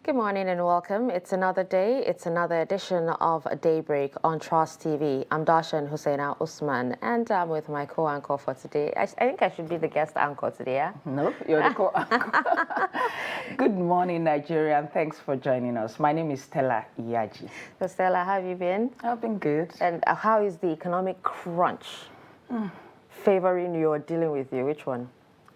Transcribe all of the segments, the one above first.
Good morning and welcome. It's another day. It's another edition of Daybreak on Trust TV. I'm Darshan Hussaina Usman, and I'm with my co-anchor for today. I think I should be the guest anchor today, yeah? No, you're the co-anchor. Good morning, Nigeria, and thanks for joining us. My name is Stella Iyaji. So Stella, how have you been? I've been good. And how is the economic crunch favoring you or dealing with you? Which one?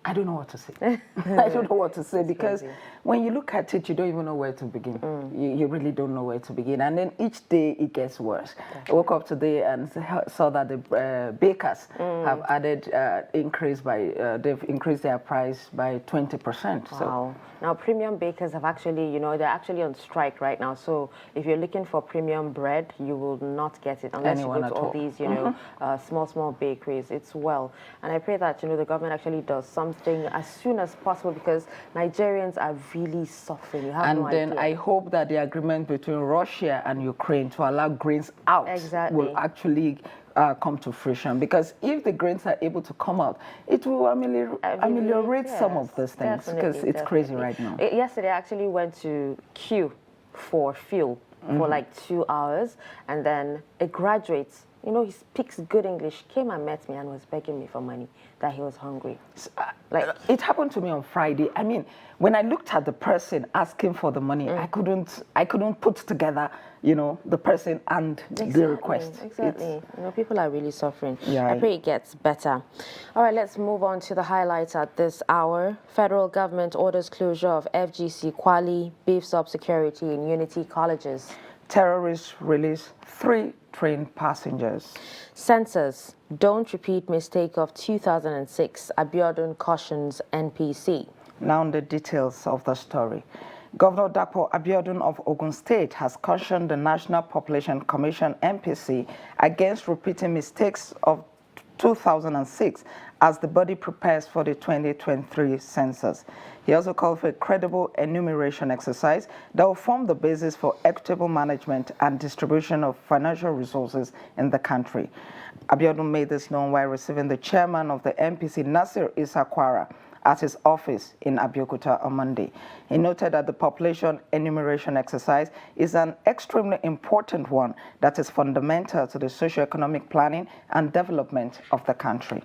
I don't know what to say. I don't know what to say because crazy. when you look at it, you don't even know where to begin. You really don't know where to begin. And then each day it gets worse. I woke up today and saw that the bakers have added they've increased their price by 20%. Wow. So Now, premium bakers have actually, they're actually on strike right now. So if you're looking for premium bread, you will not get it unless Anyone you go to at all all. these, small bakeries. It's well. And I pray that, the government actually does something as soon as possible because Nigerians are really suffering. You have and no then idea. I hope that the agreement between Russia and Ukraine to allow grains out Exactly. will actually come to fruition, because if the grains are able to come out, it will ameliorate some of these things, because it's crazy right now. Yesterday, I actually went to queue for fuel for like 2 hours, and then a graduate, he speaks good English, came and met me and was begging me for money, that he was hungry. It happened to me on Friday. I mean, when I looked at the person asking for the money, I couldn't put together, the person and the request. Exactly. People are really suffering. Yeah. I pray it gets better. All right, let's move on to the highlights at this hour. Federal government orders closure of FGC Kwali, beefs up security in Unity colleges. Terrorists release 3 train passengers. Censors, don't repeat mistake of 2006, Abiodun cautions NPC. Now the details of the story. Governor Dapo Abiodun of Ogun State has cautioned the National Population Commission (NPC) against repeating mistakes of 2006 as the body prepares for the 2023 census. He also called for a credible enumeration exercise that will form the basis for equitable management and distribution of financial resources in the country. Abiodun made this known while receiving the chairman of the NPC, Nasir Issa Kwara, at his office in Abeokuta on Monday. He noted that the population enumeration exercise is an extremely important one that is fundamental to the socio-economic planning and development of the country.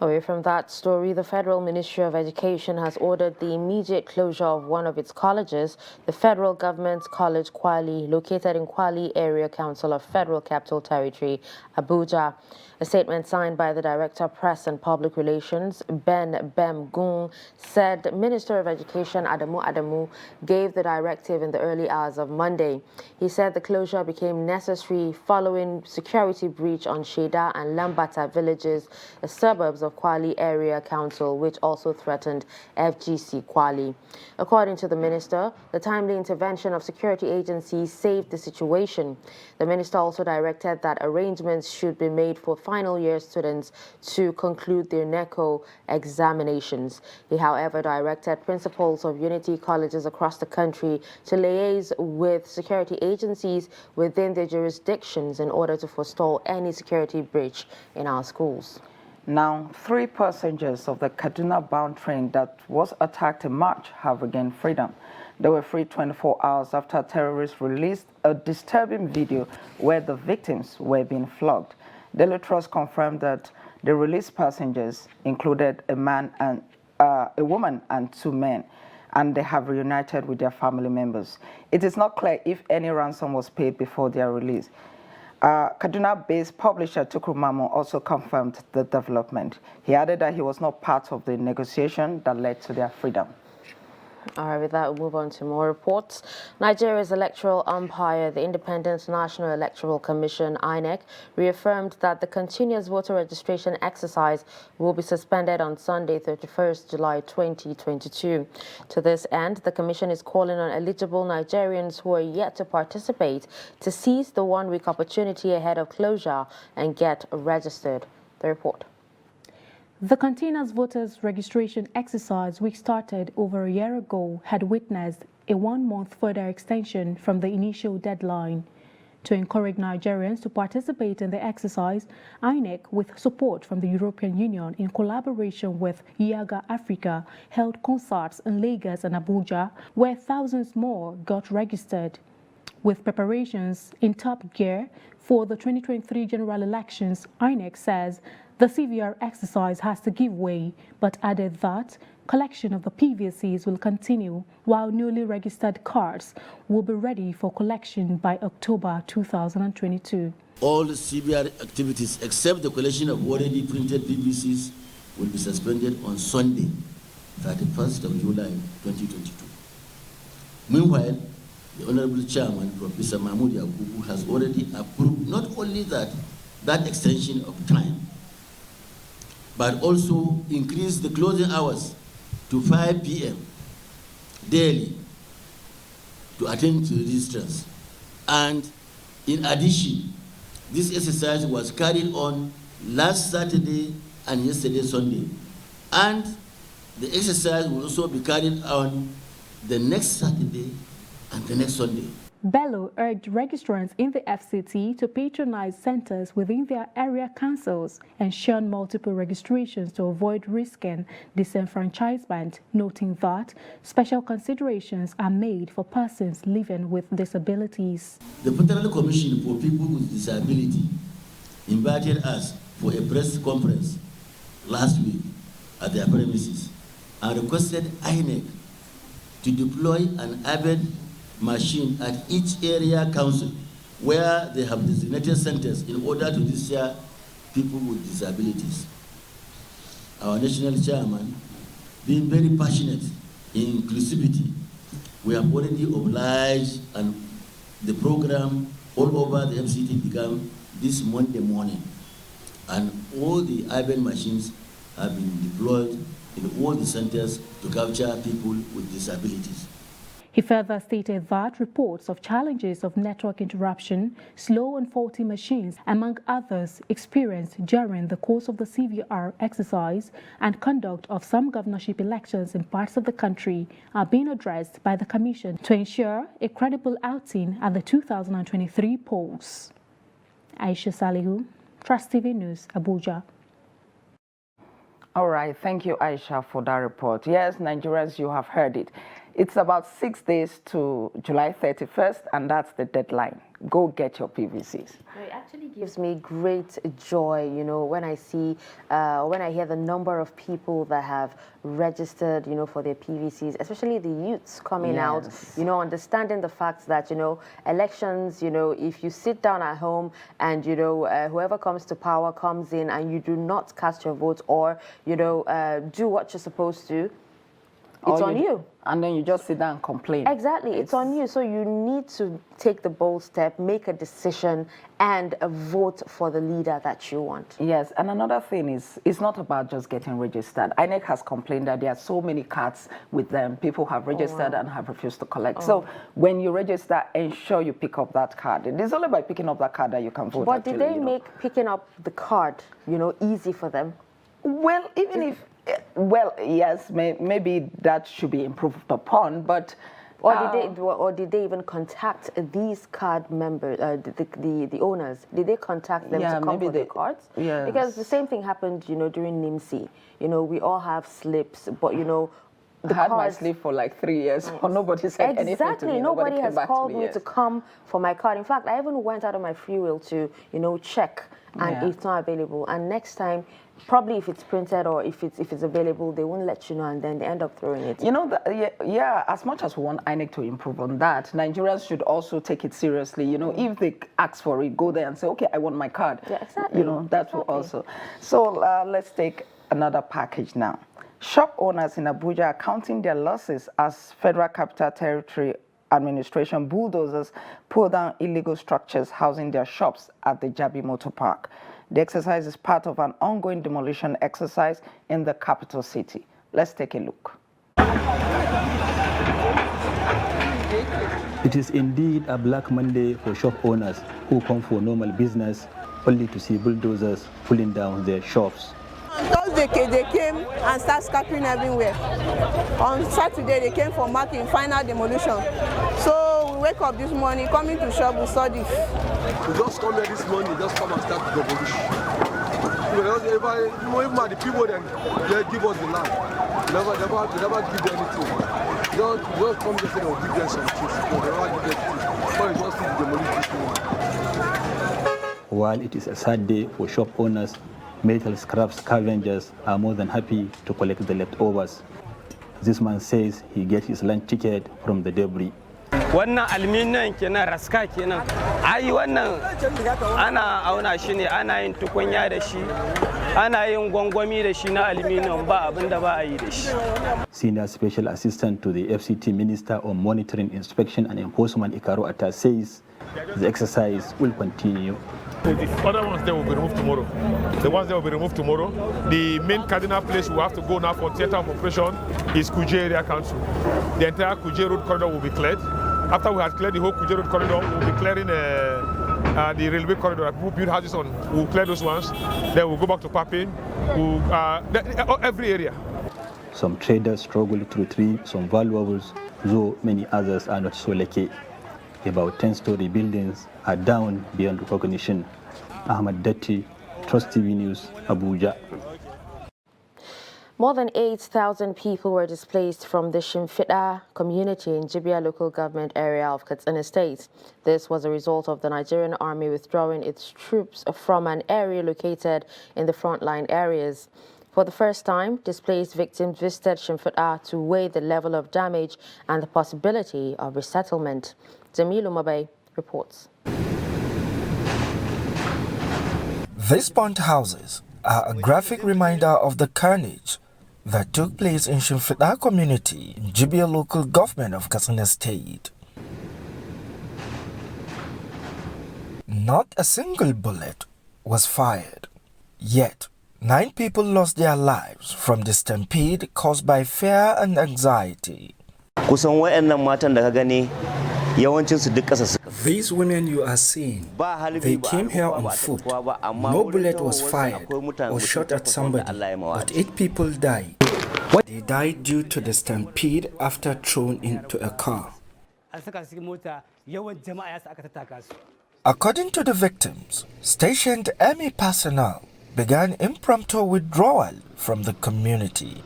Away from that story, the Federal Ministry of Education has ordered the immediate closure of one of its colleges, the Federal Government College Kwali, located in Kwali Area Council of Federal Capital Territory, Abuja. A statement signed by the Director of Press and Public Relations, Ben Bemgung, said Minister of Education Adamu Adamu gave the directive in the early hours of Monday. He said the closure became necessary following security breach on Sheda and Lambata villages, the suburbs of Kwali Area Council, which also threatened FGC Kwali. According to the minister, the timely intervention of security agencies saved the situation. The minister also directed that arrangements should be made for final year students to conclude their NECO examinations. He, however, directed principals of Unity colleges across the country to liaise with security agencies within their jurisdictions in order to forestall any security breach in our schools. Now, 3 passengers of the Kaduna-bound train that was attacked in March have regained freedom. They were freed 24 hours after terrorists released a disturbing video where the victims were being flogged. Daily Trust confirmed that the released passengers included a woman and 2 men, and they have reunited with their family members. It is not clear if any ransom was paid before their release. Kaduna-based publisher Tukru Mamo also confirmed the development. He added that he was not part of the negotiation that led to their freedom. All right, with that, we'll move on to more reports. Nigeria's electoral umpire, the Independent National Electoral Commission, INEC, reaffirmed that the continuous voter registration exercise will be suspended on Sunday, 31st July 2022. To this end, the Commission is calling on eligible Nigerians who are yet to participate to seize the one-week opportunity ahead of closure and get registered. The report. The continuous voters registration exercise, which started over a year ago, had witnessed a 1-month further extension from the initial deadline. To encourage Nigerians to participate in the exercise, INEC, with support from the European Union in collaboration with IAGA Africa, held concerts in Lagos and Abuja, where thousands more got registered. With preparations in top gear for the 2023 general elections, INEC says the CVR exercise has to give way, but added that collection of the PVCs will continue while newly registered cards will be ready for collection by October 2022. All CVR activities except the collection of already printed PVCs will be suspended on Sunday, 31st of July 2022. Meanwhile, the Honorable Chairman, Professor Mahmoud Yakubu, has already approved not only that extension of time, but also increased the closing hours to 5 p.m. daily to attend to registrants. And in addition, this exercise was carried on last Saturday and yesterday Sunday. And the exercise will also be carried on the next Saturday and the next Sunday. Bello urged registrants in the FCT to patronize centers within their area councils and shun multiple registrations to avoid risking disenfranchisement, noting that special considerations are made for persons living with disabilities. The Federal Commission for People with Disability invited us for a press conference last week at their premises and requested INEC to deploy an urban machine at each area council where they have designated centers in order to register people with disabilities. Our national chairman, being very passionate in inclusivity, we have already obliged, and the program all over the FCT began this Monday morning, and all the urban machines have been deployed in all the centers to capture people with disabilities. He further stated that reports of challenges of network interruption, slow and faulty machines, among others, experienced during the course of the CVR exercise and conduct of some governorship elections in parts of the country are being addressed by the Commission to ensure a credible outing at the 2023 polls. Aisha Salihu, Trust TV News, Abuja. All right, thank you, Aisha, for that report. Yes, Nigerians, you have heard it. It's about 6 days to July 31st, and that's the deadline. Go get your PVCs. It actually gives me great joy, you know, when I see, when I hear the number of people that have registered, you know, for their PVCs, especially the youths coming out, you know, understanding the fact that, you know, elections, you know, if you sit down at home and, you know, whoever comes to power comes in and you do not cast your vote or, you know, do what you're supposed to, it's on you. And then you just sit down and complain. Exactly. It's on you. So you need to take the bold step, make a decision, and vote for the leader that you want. Yes, and another thing is, it's not about just getting registered. INEC has complained that there are so many cards with them. People have registered and have refused to collect. So when you register, ensure you pick up that card. It is only by picking up that card that you can vote. But did they make picking up the card, you know, easy for them? Well, even if... Well, yes, maybe that should be improved upon, but... Or did they even contact these card members, the owners? Did they contact them to come for the cards? Yes. Because the same thing happened, you know, during NIMSI. You know, we all have slips, but, you know, I had my slip for like 3 years, but nobody said anything to me. Exactly, nobody has called me to come for my card. In fact, I even went out of my free will to, you know, check, and it's not available. And next time, probably if it's printed or if it's available, they won't let you know, and then they end up throwing it. You know, as much as we want INEC to improve on that, Nigerians should also take it seriously. You know, if they ask for it, go there and say, okay, I want my card. Yeah, exactly. You know, that will also. So let's take another package now. Shop owners in Abuja are counting their losses as Federal Capital Territory Administration bulldozers pull down illegal structures housing their shops at the Jabi Motor Park. The exercise is part of an ongoing demolition exercise in the capital city. Let's take a look. It is indeed a Black Monday for shop owners who come for normal business only to see bulldozers pulling down their shops. On Thursday, they came and started scattering everywhere. On Saturday, they came for marking final demolition. So we wake up this morning, coming to shop, we saw this. We just come here this morning, just come and start to demolish. Even the people then they give us the land. Never give them anything. Don't come to say they'll give them some things. They never give them things. So it's just to demolish this morning. While it is a sad day for shop owners, metal scrap scavengers are more than happy to collect the leftovers. This man says he gets his lunch ticket from the debris. Wannan aluminium kenan raska kenan. Ai wannan ana auna shi ne, ana yin tukunya da shi, ana yin gwangwami da shi na aluminium, ba abin da ba a yi da shi. Senior Special Assistant to the FCT Minister on Monitoring, Inspection and Enforcement, Ikaro Atta, says the exercise will continue. The other ones they will be removed tomorrow. The ones that will be removed tomorrow. The main cardinal place we have to go now for theatre of operation is Kuje Area Council. The entire Kuje Road corridor will be cleared. After we have cleared the whole Kuje Road corridor, we'll be clearing the railway corridor. People build houses on. We'll clear those ones. Then we'll go back to Papin. Every area. Some traders struggle to retrieve some valuables, though many others are not so lucky. About 10-story buildings are down beyond recognition. Ahmad Datti, Trust TV News, Abuja. More than 8,000 people were displaced from the Shimfiɗa community in Jibia local government area of Katsina State. This was a result of the Nigerian army withdrawing its troops from an area located in the frontline areas. For the first time, displaced victims visited Shimfiɗa to weigh the level of damage and the possibility of resettlement. Jamilu Mabai reports. These burnt houses are a graphic reminder of the carnage that took place in Shimfiɗa community in Jibia local government of Katsina State. Not a single bullet was fired, yet 9 people lost their lives from the stampede caused by fear and anxiety. These women you are seeing, they came here on foot. No bullet was fired or shot at somebody, but 8 people died. They died due to the stampede after thrown into a car. According to the victims, stationed army personnel began impromptu withdrawal from the community.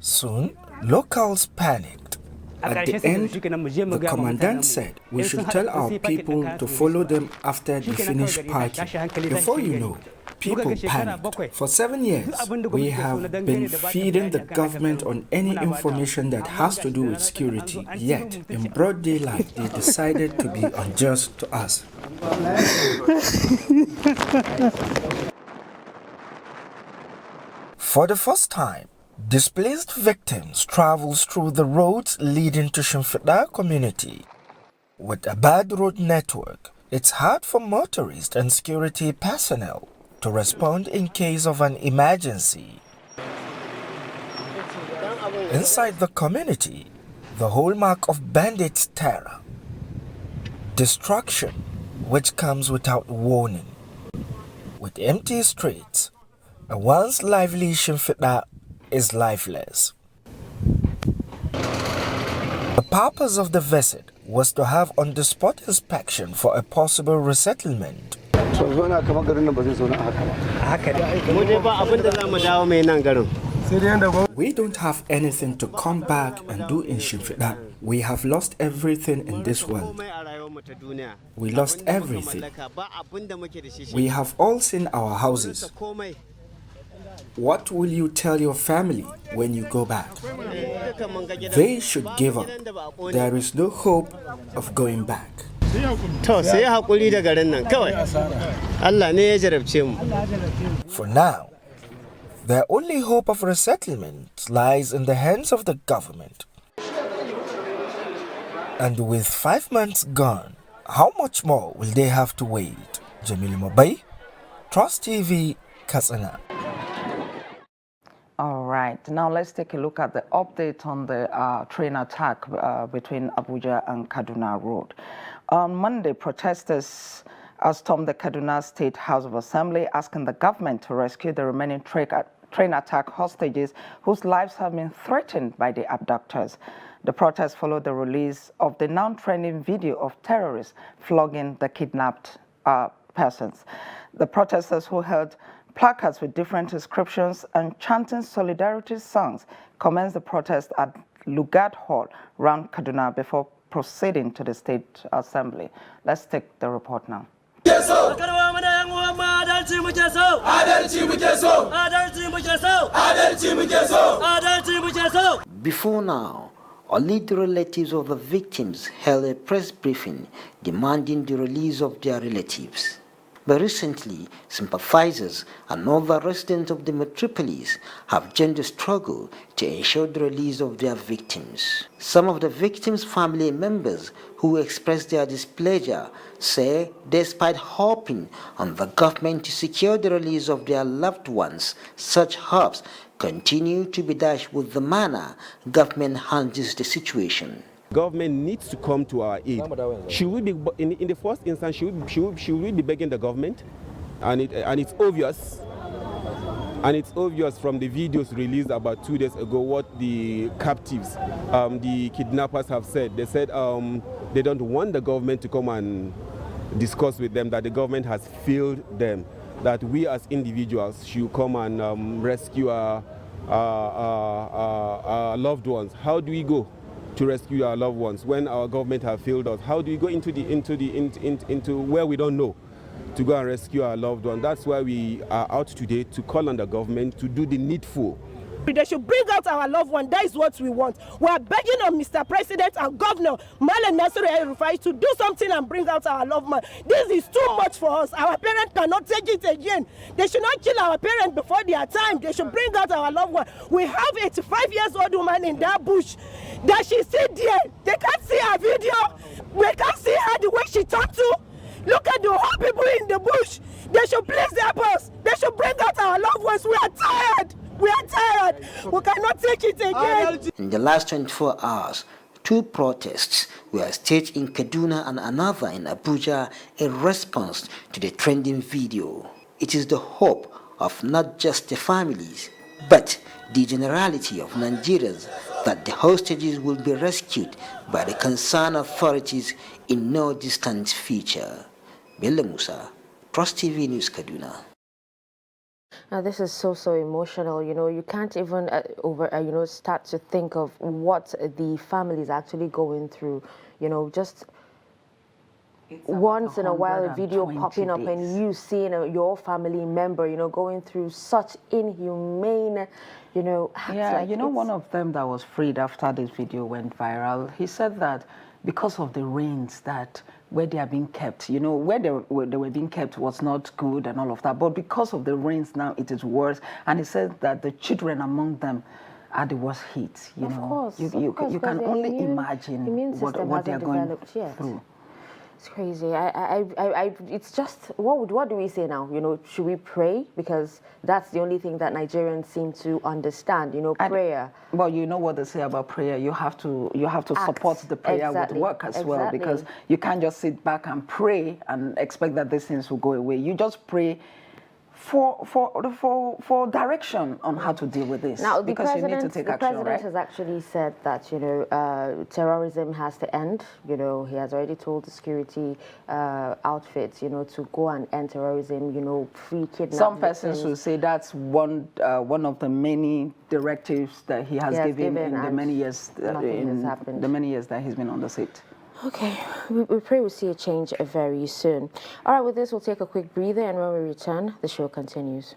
Soon, locals panicked. At the end, the commandant said we should tell our people to follow them after they finish parking. Before you know, people panicked. For 7 years, we have been feeding the government on any information that has to do with security. Yet, in broad daylight, they decided to be unjust to us. For the first time, displaced victims travels through the roads leading to Shimfiɗa community. With a bad road network, it's hard for motorists and security personnel to respond in case of an emergency. Inside the community, the hallmark of bandits' terror. Destruction, which comes without warning. With empty streets, a once lively Shimfiɗa is lifeless. The purpose of the visit was to have on-the-spot inspection for a possible resettlement. We don't have anything to come back and do in Shimfiɗa. We have lost everything in this world. We lost everything. We have all seen our houses. What will you tell your family when you go back? They should give up. There is no hope of going back. For now, their only hope of resettlement lies in the hands of the government. And with 5 months gone, how much more will they have to wait? Jamil Mabai, Trust TV, Katsina. All right, now let's take a look at the update on the train attack between Abuja and Kaduna Road. On Monday, protesters stormed the Kaduna State House of Assembly, asking the government to rescue the remaining train attack hostages whose lives have been threatened by the abductors. The protest followed the release of the now-trending video of terrorists flogging the kidnapped persons. The protesters, who held placards with different inscriptions and chanting solidarity songs, commenced the protest at Lugard Hall around Kaduna before proceeding to the State Assembly. Let's take the report now. Before now, only the relatives of the victims held a press briefing demanding the release of their relatives. But recently, sympathizers and other residents of the metropolis have joined the struggle to ensure the release of their victims. Some of the victims' family members who expressed their displeasure say despite hoping on the government to secure the release of their loved ones, such hopes continue to be dashed with the manner government handles the situation. Government needs to come to our aid. Should we be, in the first instance, should we be begging the government? And it's obvious. And it's obvious from the videos released about 2 days ago what the captives, the kidnappers have said. They said they don't want the government to come and discuss with them, that the government has failed them, that we as individuals should come and rescue our loved ones. How do we go to rescue our loved ones when our government have failed us? How do we go into where we don't know to go and rescue our loved ones? That's why we are out today to call on the government to do the needful. They should bring out our loved one. That is what we want. We are begging on Mr. President and Governor Malam Nasir El-Rufai to do something and bring out our loved one. This is too much for us. Our parents cannot take it again. They should not kill our parents before their time. They should bring out our loved one. We have 85-year-old woman in that bush that she sit there. They can't see her video. We can't see her the way she talked to. Look at the whole people in the bush. They should please help us. They should bring out our loved ones. We are tired. We are tired. We cannot take it again. In the last 24 hours, 2 protests were staged in Kaduna and another in Abuja in response to the trending video. It is the hope of not just the families, but the generality of Nigerians that the hostages will be rescued by the concerned authorities in no distant future. Bello Musa, Trust TV News, Kaduna. Now, this is so emotional. You know, you can't even start to think of what the family is actually going through. You know, just once in a while a video popping up and you seeing your family member, you know, going through such inhumane, you know, acts. Yeah, like, you know, one of them that was freed after this video went viral, he said that because of the rains that where they are being kept, you know, where they were being kept was not good and all of that, but because of the rains now it is worse. And he said that the children among them are the worst hit. You know, you can only imagine what they are going through. It's crazy. It's just, what do we say now? You know, should we pray? Because that's the only thing that Nigerians seem to understand, you know, prayer. Well, you know what they say about prayer. You have to support the prayer with work as well, because you can't just sit back and pray and expect that these things will go away. You just pray for direction on how to deal with this. Now, because you need to take action, the president has actually said that, you know, terrorism has to end. You know, he has already told the security outfits, you know, to go and end terrorism, you know, free kidnapping. Some persons will say that's one of the many directives that he has given in the many years the many years that he's been on the seat. Okay, we pray we'll see a change very soon. All right, with this, we'll take a quick breather, and when we return, the show continues.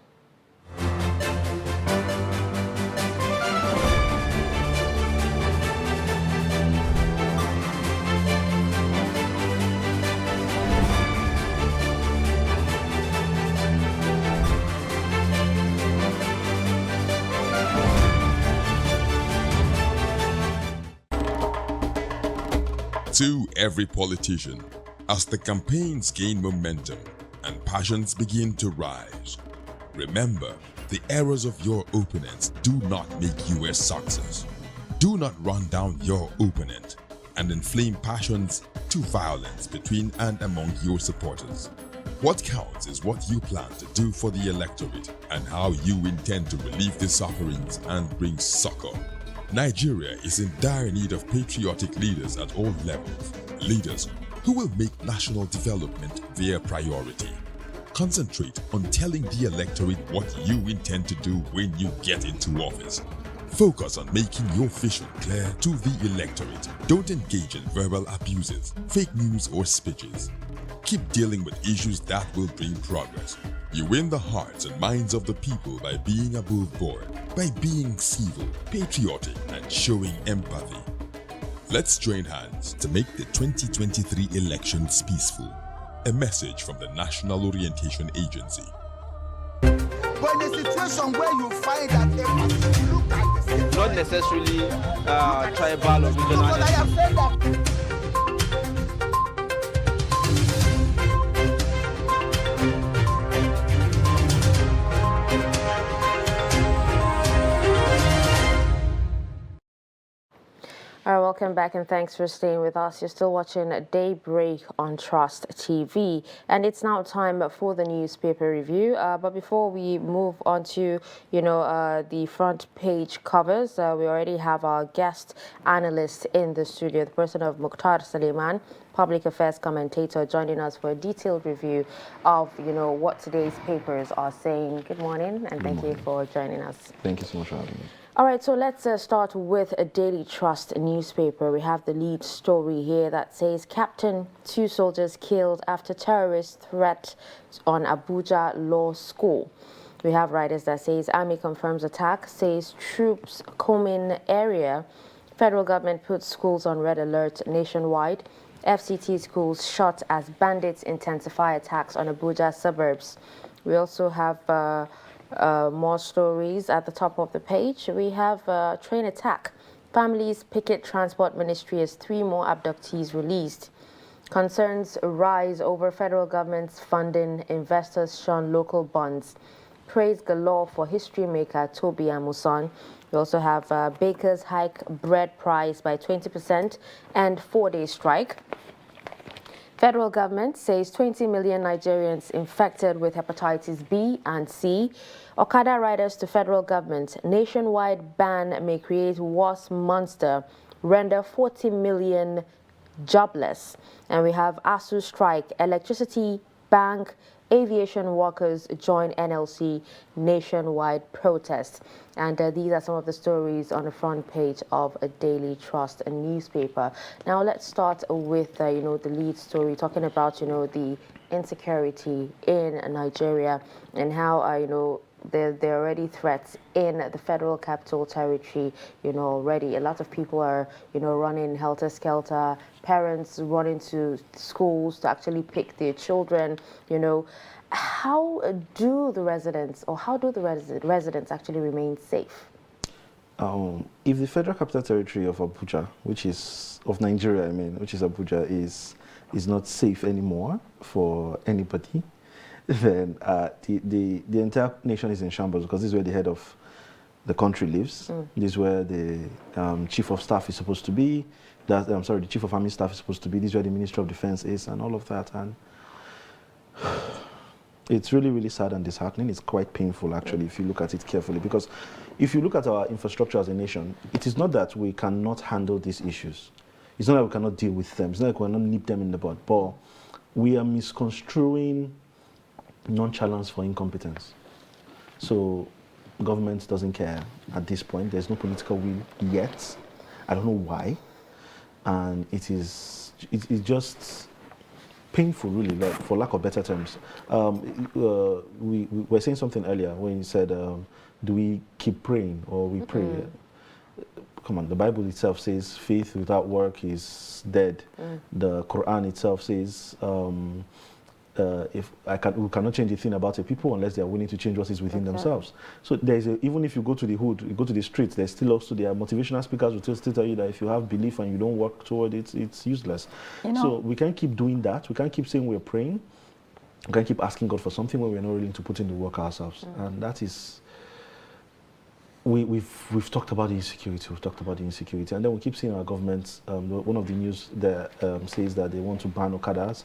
To every politician, as the campaigns gain momentum and passions begin to rise, remember, the errors of your opponents do not make you a success. Do not run down your opponent and inflame passions to violence between and among your supporters. What counts is what you plan to do for the electorate and how you intend to relieve the sufferings and bring succor. Nigeria is in dire need of patriotic leaders at all levels, leaders who will make national development their priority. Concentrate on telling the electorate what you intend to do when you get into office. Focus on making your vision clear to the electorate. Don't engage in verbal abuses, fake news or speeches. Keep dealing with issues that will bring progress. You win the hearts and minds of the people by being above board, by being civil, patriotic, and showing empathy. Let's join hands to make the 2023 elections peaceful. A message from the National Orientation Agency. But in a situation where you find that empathy, look at this. Not necessarily tribal or regional. But I have said that. All right, welcome back and thanks for staying with us. You're still watching Daybreak on Trust TV, and it's now time for the newspaper review. But before we move on to, the front page covers, we already have our guest analyst in the studio, the person of Mukhtar Suleiman, public affairs commentator, joining us for a detailed review of, what today's papers are saying. Good morning, and thank you for joining us. Thank you so much for having me. All right, so let's start with a Daily Trust newspaper. We have the lead story here that says, Captain, 2 soldiers killed after terrorist threat on Abuja Law School. We have writers that says, Army confirms attack, says troops combing area. Federal government puts schools on red alert nationwide. FCT schools shot as bandits intensify attacks on Abuja suburbs. We also have more stories at the top of the page. We have train attack. Families picket transport ministry as 3 more abductees released. Concerns rise over federal government's funding. Investors shun local bonds. Praise galore for history maker Toby Amusan. We also have bakers hike bread price by 20% and 4-day strike. Federal government says 20 million Nigerians infected with hepatitis B and C. Okada riders to federal government. Nationwide ban may create worse monster. Render 40 million jobless. And we have ASU strike. Electricity, bank, aviation workers join NLC nationwide protest. And these are some of the stories on the front page of a Daily Trust, a newspaper. Now let's start with, the lead story, talking about, the insecurity in Nigeria and how, there are already threats in the Federal Capital Territory, already. A lot of people are, running helter-skelter, parents running to schools to actually pick their children, How do the residents actually remain safe? If the Federal Capital Territory of Abuja, which is Abuja, is not safe anymore for anybody, then the entire nation is in shambles, because this is where the head of the country lives. This is where the chief of staff is supposed to be. The chief of army staff is supposed to be. This is where the Ministry of Defense is, and all of that. And it's really, really sad and disheartening. It's quite painful, actually, if you look at it carefully. Because if you look at our infrastructure as a nation, it is not that we cannot handle these issues. It's not that we cannot deal with them. It's not like we cannot nip them in the bud. But we are misconstruing nonchalance for incompetence. So government doesn't care at this point. There's no political will yet. I don't know why. And it's just painful, really, for lack of better terms. We were saying something earlier when you said, do we keep praying or we pray? Come on, the Bible itself says faith without work is dead. The Quran itself says, we cannot change a thing about a people unless they are willing to change what is within themselves. So even if you go to the hood, you go to the streets, there's still also there are motivational speakers who still tell you that if you have belief and you don't work toward it, it's useless. So we can't keep doing that. We can't keep saying we're praying. We can't keep asking God for something when we're not willing to put in the work ourselves. And that is we've talked about the insecurity. We've talked about the insecurity, and then we keep seeing our government. One of the news there says that they want to ban Okadas.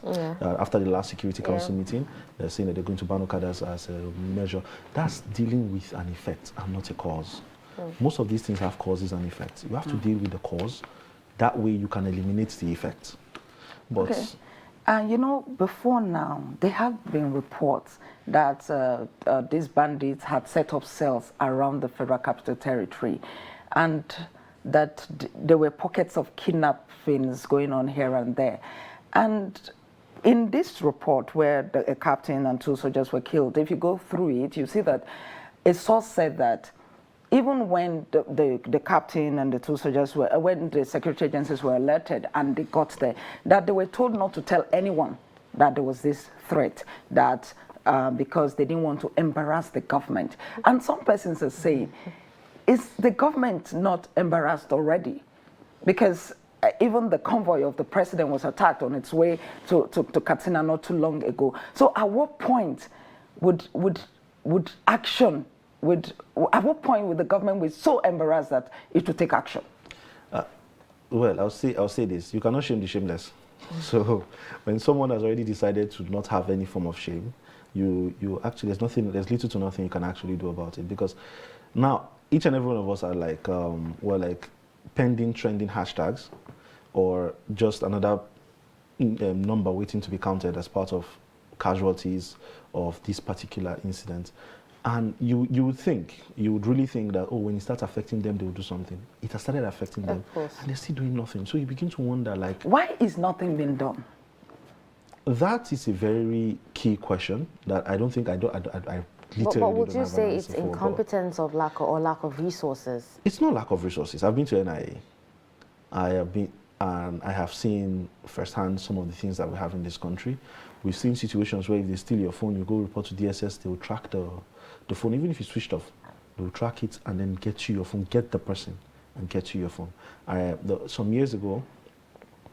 After the last Security Council meeting, they're saying that they're going to ban Okadas as a measure. That's dealing with an effect and not a cause. Most of these things have causes and effects. You have to deal with the cause. That way, you can eliminate the effect. But and you know, before now, there have been reports that these bandits had set up cells around the Federal Capital Territory, and that there were pockets of kidnappings going on here and there. And in this report, where a captain and 2 soldiers were killed, if you go through it, you see that a source said that even when the captain and the 2 soldiers were, when the security agencies were alerted and they got there, that they were told not to tell anyone that there was this threat, that because they didn't want to embarrass the government. And some persons are saying, is the government not embarrassed already? Because even the convoy of the president was attacked on its way to Katsina not too long ago. So at what point would action, at what point would the government be so embarrassed that it would take action? Well, I'll say this: you cannot shame the shameless. So when someone has already decided to not have any form of shame, you actually there's little to nothing you can actually do about it, because now each and every one of us are like we're like pending trending hashtags, or just another number waiting to be counted as part of casualties of this particular incident. And you would really think that, oh, when it starts affecting them, they will do something. It has started affecting them, and they're still doing nothing. So you begin to wonder, like, why is nothing being done? That is a very key question that I don't think I literally but would don't you have say an it's answer for, incompetence of lack of resources? It's not lack of resources. I've been to NIA. I have seen firsthand some of the things that we have in this country. We've seen situations where if they steal your phone, you go report to DSS, they will track the phone, even if it's switched off. They will track it and then get you your phone, get the person and get you your phone. Some years ago,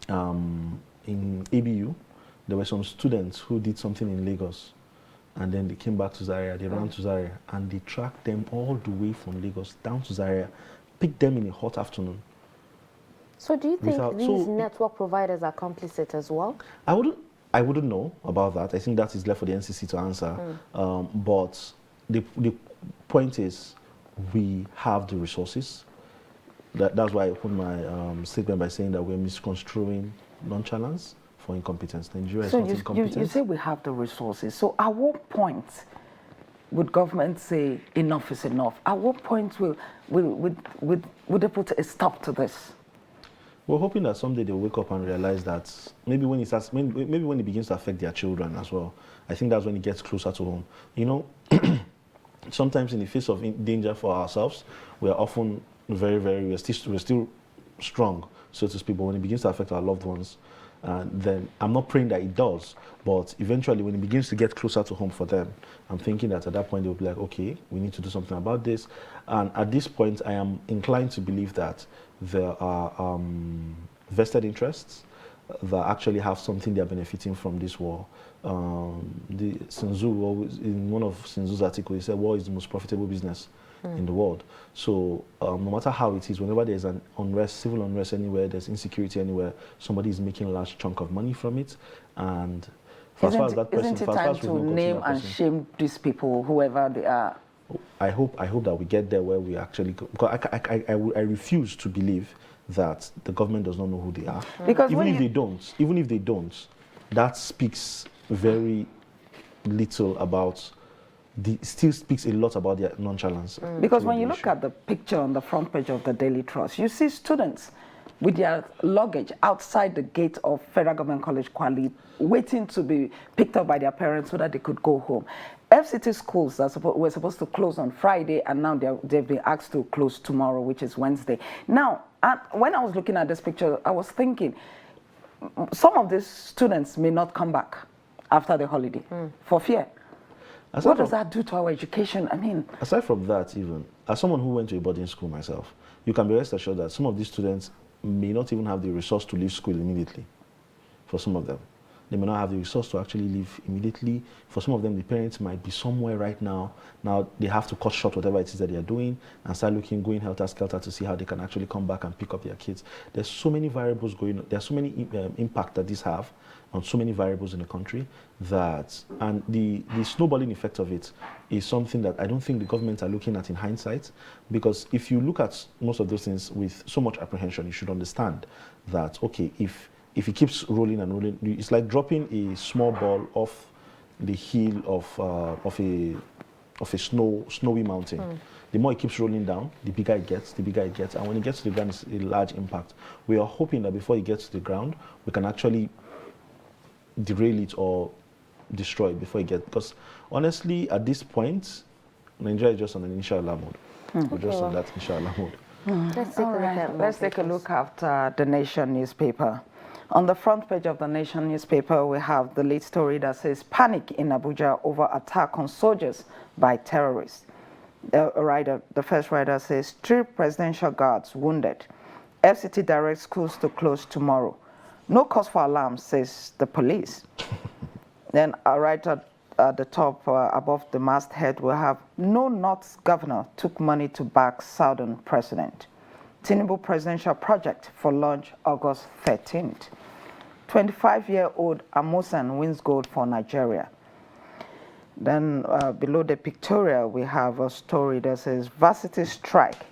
in ABU, there were some students who did something in Lagos, and then they came back to Zaria, they ran to Zaria, and they tracked them all the way from Lagos down to Zaria, picked them in a hot afternoon. So do you think these network providers are complicit as well? I wouldn't know about that. I think that is left for the NCC to answer. But the point is, we have the resources. That's why I opened my statement by saying that we're misconstruing nonchalance for incompetence. Nigeria is not incompetence. You say we have the resources. So at what point would government say enough is enough? At what point would they put a stop to this? We're hoping that someday they'll wake up and realize that maybe when it begins to affect their children as well, I think that's when it gets closer to home. You know, sometimes in the face of danger for ourselves, we're often we're still strong, so to speak, but when it begins to affect our loved ones, then I'm not praying that it does, but eventually when it begins to get closer to home for them, I'm thinking that at that point they'll be like, okay, we need to do something about this. And at this point, I am inclined to believe that there are vested interests that actually have something they're benefiting from this war. Sun Tzu, in one of Sun Tzu's articles, he said war is the most profitable business in the world. So no matter how it is, whenever there's an unrest, civil unrest anywhere, there's insecurity anywhere, somebody is making a large chunk of money from it. And as far as that person, isn't it time to name and shame these people, whoever they are? I hope that we get there where we actually go. Because I refuse to believe that the government does not know who they are. Because even if they don't, that speaks very little about. Still speaks a lot about their nonchalance. Because when you look at the picture on the front page of the Daily Trust, you see students with their luggage outside the gate of Federal Government College Kwali, waiting to be picked up by their parents so that they could go home. FCT schools were supposed to close on Friday, and now they've been asked to close tomorrow, which is Wednesday. Now, when I was looking at this picture, I was thinking, some of these students may not come back after the holiday for fear. What does that do to our education? I mean, aside from that, even as someone who went to a boarding school myself, you can be rest assured that some of these students may not even have the resource to leave school immediately. For some of them, They may not have the resource to actually leave immediately. For some of them, the parents might be somewhere right now. Now they have to cut short whatever it is that they are doing and start going helter-skelter to see how they can actually come back and pick up their kids. There's so many variables going on. There's so many impact that this have on so many variables in the country that, and the snowballing effect of it is something that I don't think the government are looking at in hindsight, because if you look at most of those things with so much apprehension, you should understand that, okay, if it keeps rolling and rolling, it's like dropping a small ball off the hill of a snowy mountain. The more it keeps rolling down, the bigger it gets, and when it gets to the ground, it's a large impact. We are hoping that before it gets to the ground, we can actually derail it or destroy it before it gets, because honestly, at this point, Nigeria is just on an inshallah mode. We're just on that inshallah mode. Let's take a look at the Nation newspaper. On the front page of the Nation newspaper, we have the lead story that says, panic in Abuja over attack on soldiers by terrorists. The first writer says, 3 presidential guards wounded. FCT directs schools to close tomorrow. No cause for alarm, says the police. Then right at the top, above the masthead, we have, no North governor took money to back Southern president. Tinubu presidential project for launch August 13th. 25-year-old Amusan wins gold for Nigeria. Then below the pictorial, we have a story that says, varsity strike.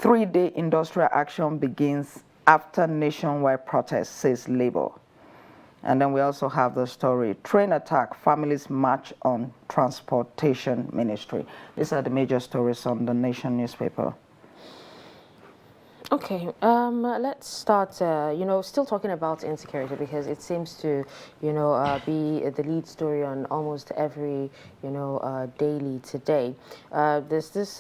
3-day industrial action begins after nationwide protest, says Labour. And then we also have the story, train attack, families march on transportation ministry. These are the major stories on the Nation newspaper. Okay, let's start, still talking about insecurity, because it seems to, be the lead story on almost every, daily today. There's this,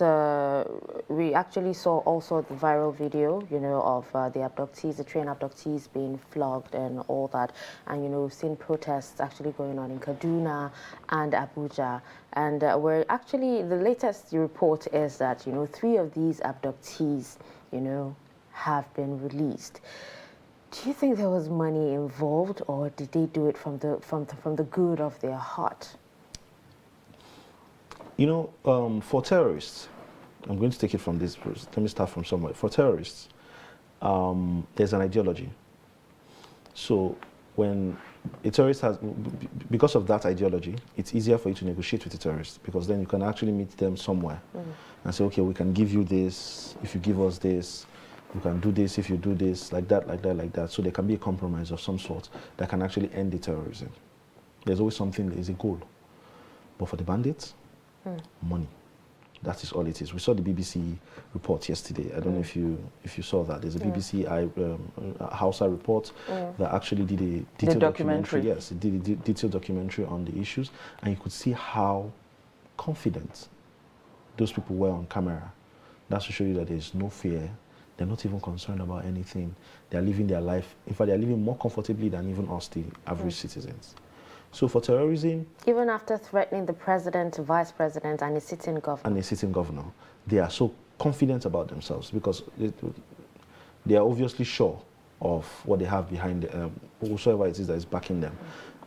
we actually saw also the viral video, of the abductees, the train abductees being flogged and all that. And, we've seen protests actually going on in Kaduna and Abuja. And we're actually, the latest report is that, 3 of these abductees, have been released. Do you think there was money involved, or did they do it from the good of their heart? For terrorists, I'm going to take it from this verse. Let me start from somewhere. For terrorists, there's an ideology. So when a terrorist has, because of that ideology, it's easier for you to negotiate with the terrorists, because then you can actually meet them somewhere and say, okay, we can give you this if you give us this. You can do this if you do this, like that, like that, like that. So there can be a compromise of some sort that can actually end the terrorism. There's always something, there's a goal. But for the bandits, money. That is all it is. We saw the BBC report yesterday. I don't know if you saw that. There's a BBC Hausa report that actually did a detailed documentary. Yes, it did a detailed documentary on the issues, and you could see how confident those people were on camera. That's to show you that there's no fear. They're not even concerned about anything. They're living their life. In fact, they're living more comfortably than even us, the average citizens. So for terrorism... Even after threatening the president, vice president, and a sitting governor. They are so confident about themselves because they are obviously sure of what they have behind whosoever it is that is backing them.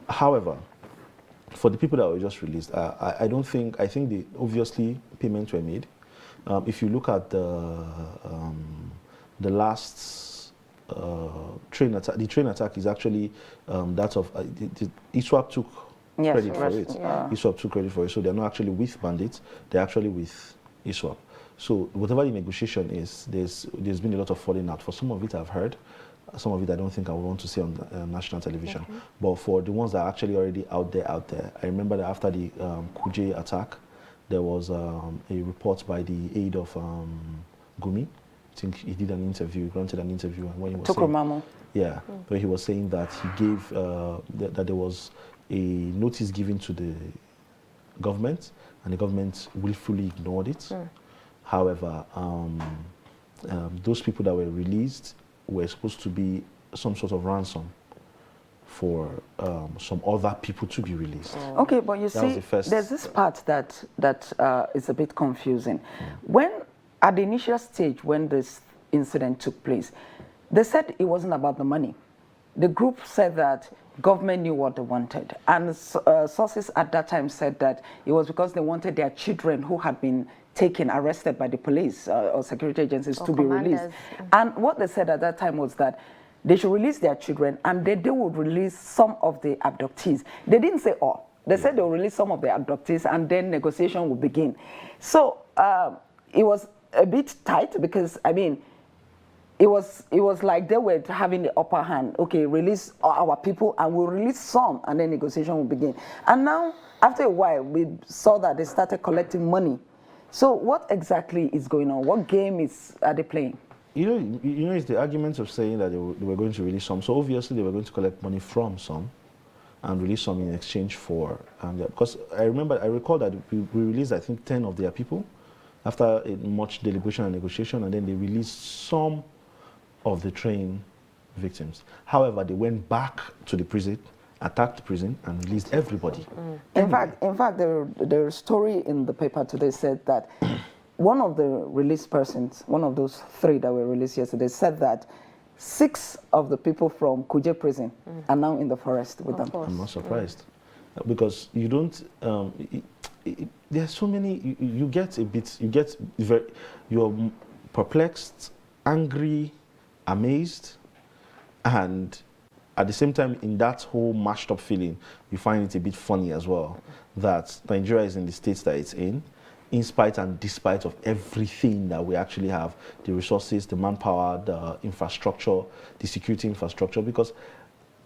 However, for the people that were just released, I think obviously payments were made. If you look at the last train attack, the train attack is actually that of ISWAP took credit for it. ISWAP took credit for it, so they're not actually with bandits; they're actually with ISWAP. So whatever the negotiation is, there's been a lot of falling out. For some of it, I've heard. Some of it I don't think I would want to see on national television. But for the ones that are actually already out there, I remember that after the Kuje attack, there was a report by the aide of Gumi. I think he did an interview, granted an interview, and when he was where he was saying that he gave that there was a notice given to the government, and the government willfully ignored it. However, those people that were released were supposed to be some sort of ransom for some other people to be released. Okay, but you see, there's this part that is a bit confusing. When, at the initial stage when this incident took place, they said it wasn't about the money. the group said that government knew what they wanted. And sources at that time said that it was because they wanted their children who had been taken, arrested by the police or security agencies to be released. And what they said at that time was that they should release their children and then they would release some of the abductees. They didn't say all. They said they would release some of the abductees and then negotiation would begin. So it was a bit tight because, I mean, it was like they were having the upper hand. Okay, release our people and we'll release some and then negotiation will begin. And now, after a while, we saw that they started collecting money. So what exactly is going on? What game are they playing? You know, it's the arguments of saying that they were going to release some. So obviously they were going to collect money from some and release some in exchange for, because I recall that we released, I think, 10 of their people after much deliberation and negotiation, and then they released some of the train victims. However, they went back to the prison, attacked the prison, and released everybody. In fact, the story in the paper today said that one of the released persons, one of those 3 that were released yesterday, said that 6 of the people from Kuje prison are now in the forest with them. I'm not surprised, because you don't. There are so many. You get a bit. You're perplexed, angry, amazed, and at the same time, in that whole mashed up feeling, you find it a bit funny as well that Nigeria is in the state that it's in spite and despite of everything that we actually have, the resources, the manpower, the infrastructure, the security infrastructure, because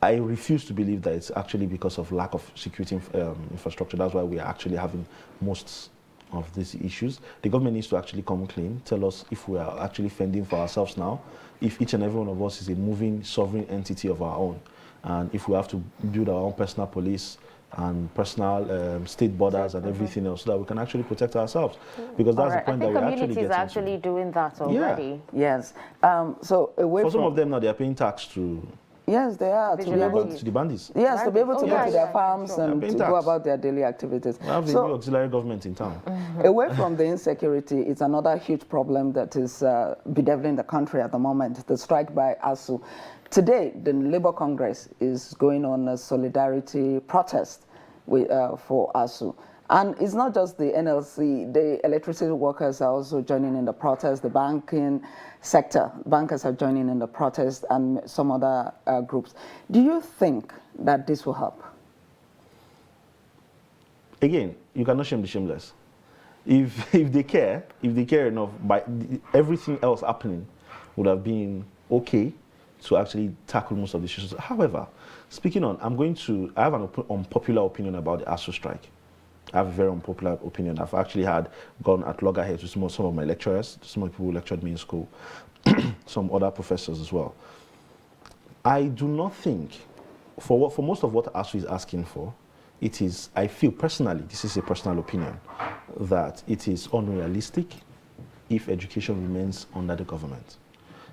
I refuse to believe that it's actually because of lack of security infrastructure. That's why we are actually having most of these issues. The government needs to actually come clean, tell us if we are actually fending for ourselves now, if each and every one of us is a moving sovereign entity of our own, and if we have to build our own personal police and personal state borders and everything else, so that we can actually protect ourselves. Because that's the point that we're actually getting to. Communities are actually doing that already. Yeah. Yes. So away for some of them now, they are paying tax to. Yes, they are. To the bandits. Yes, to be able to go to their farms and to go about their daily activities. We have the new auxiliary government in town. Away from the insecurity, it's another huge problem that is bedeviling the country at the moment, the strike by ASU. Today, the Labour Congress is going on a solidarity protest for ASU. And it's not just the NLC, the electricity workers are also joining in the protest, the banking sector, bankers are joining in the protest, and some other groups. Do you think that this will help? Again, you cannot shame the shameless. If they care enough, by everything else happening would have been okay to actually tackle most of the issues. However, speaking on, I have an unpopular opinion about the ASU strike. I have a very unpopular opinion. I've actually gone at loggerheads with some of my lecturers, some of the people who lectured me in school, some other professors as well. I do not think, for most of what ASU is asking for, I feel personally, this is a personal opinion, that it is unrealistic if education remains under the government.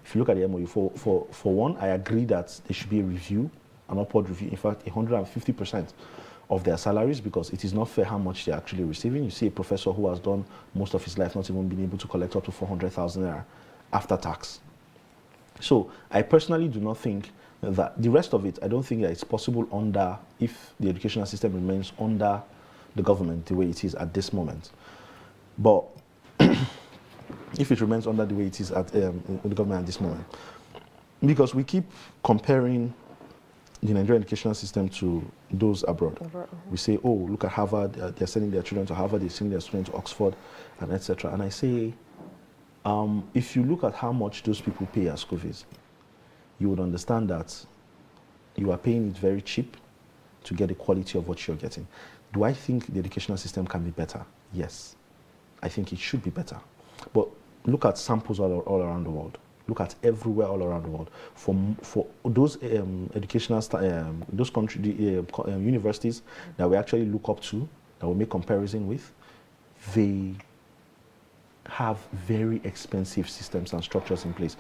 If you look at the MOU, for one, I agree that there should be a review, an upward review, in fact, 150% of their salaries, because it is not fair how much they're actually receiving. You see a professor who has done most of his life not even being able to collect up to 400,000 naira after tax. So I personally do not think that the rest of it, I don't think that it's possible if the educational system remains under the government the way it is at this moment. But if it remains under the way it is at the government at this moment, because we keep comparing the Nigerian educational system to those abroad. We say, oh, look at Harvard, they're sending their children to Harvard, they're sending their students to Oxford, and etc. And I say, if you look at how much those people pay as school fees, you would understand that you are paying it very cheap to get the quality of what you're getting. Do I think the educational system can be better? Yes. I think it should be better. But look at samples all around the world. Look at everywhere all around the world. For those educational, those universities that we actually look up to, that we make comparison with, they have very expensive systems and structures in place.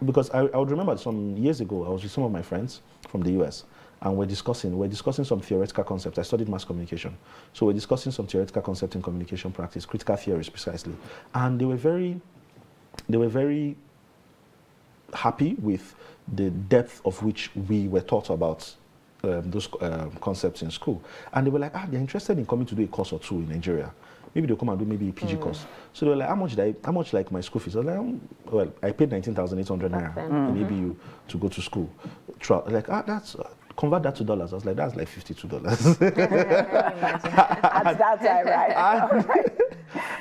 Because I would remember some years ago, I was with some of my friends from the US, and we're discussing some theoretical concepts. I studied mass communication. So we're discussing some theoretical concepts in communication practice, critical theories precisely. And they were very happy with the depth of which we were taught about those concepts in school. And they were like, they're interested in coming to do a course or two in Nigeria. Maybe they'll come and do maybe a PG course. So they were like, how much like my school fees? I was like, well, I paid 19,800 naira in ABU to go to school. Like, that's, convert that to dollars. I was like, that's like $52. That's right.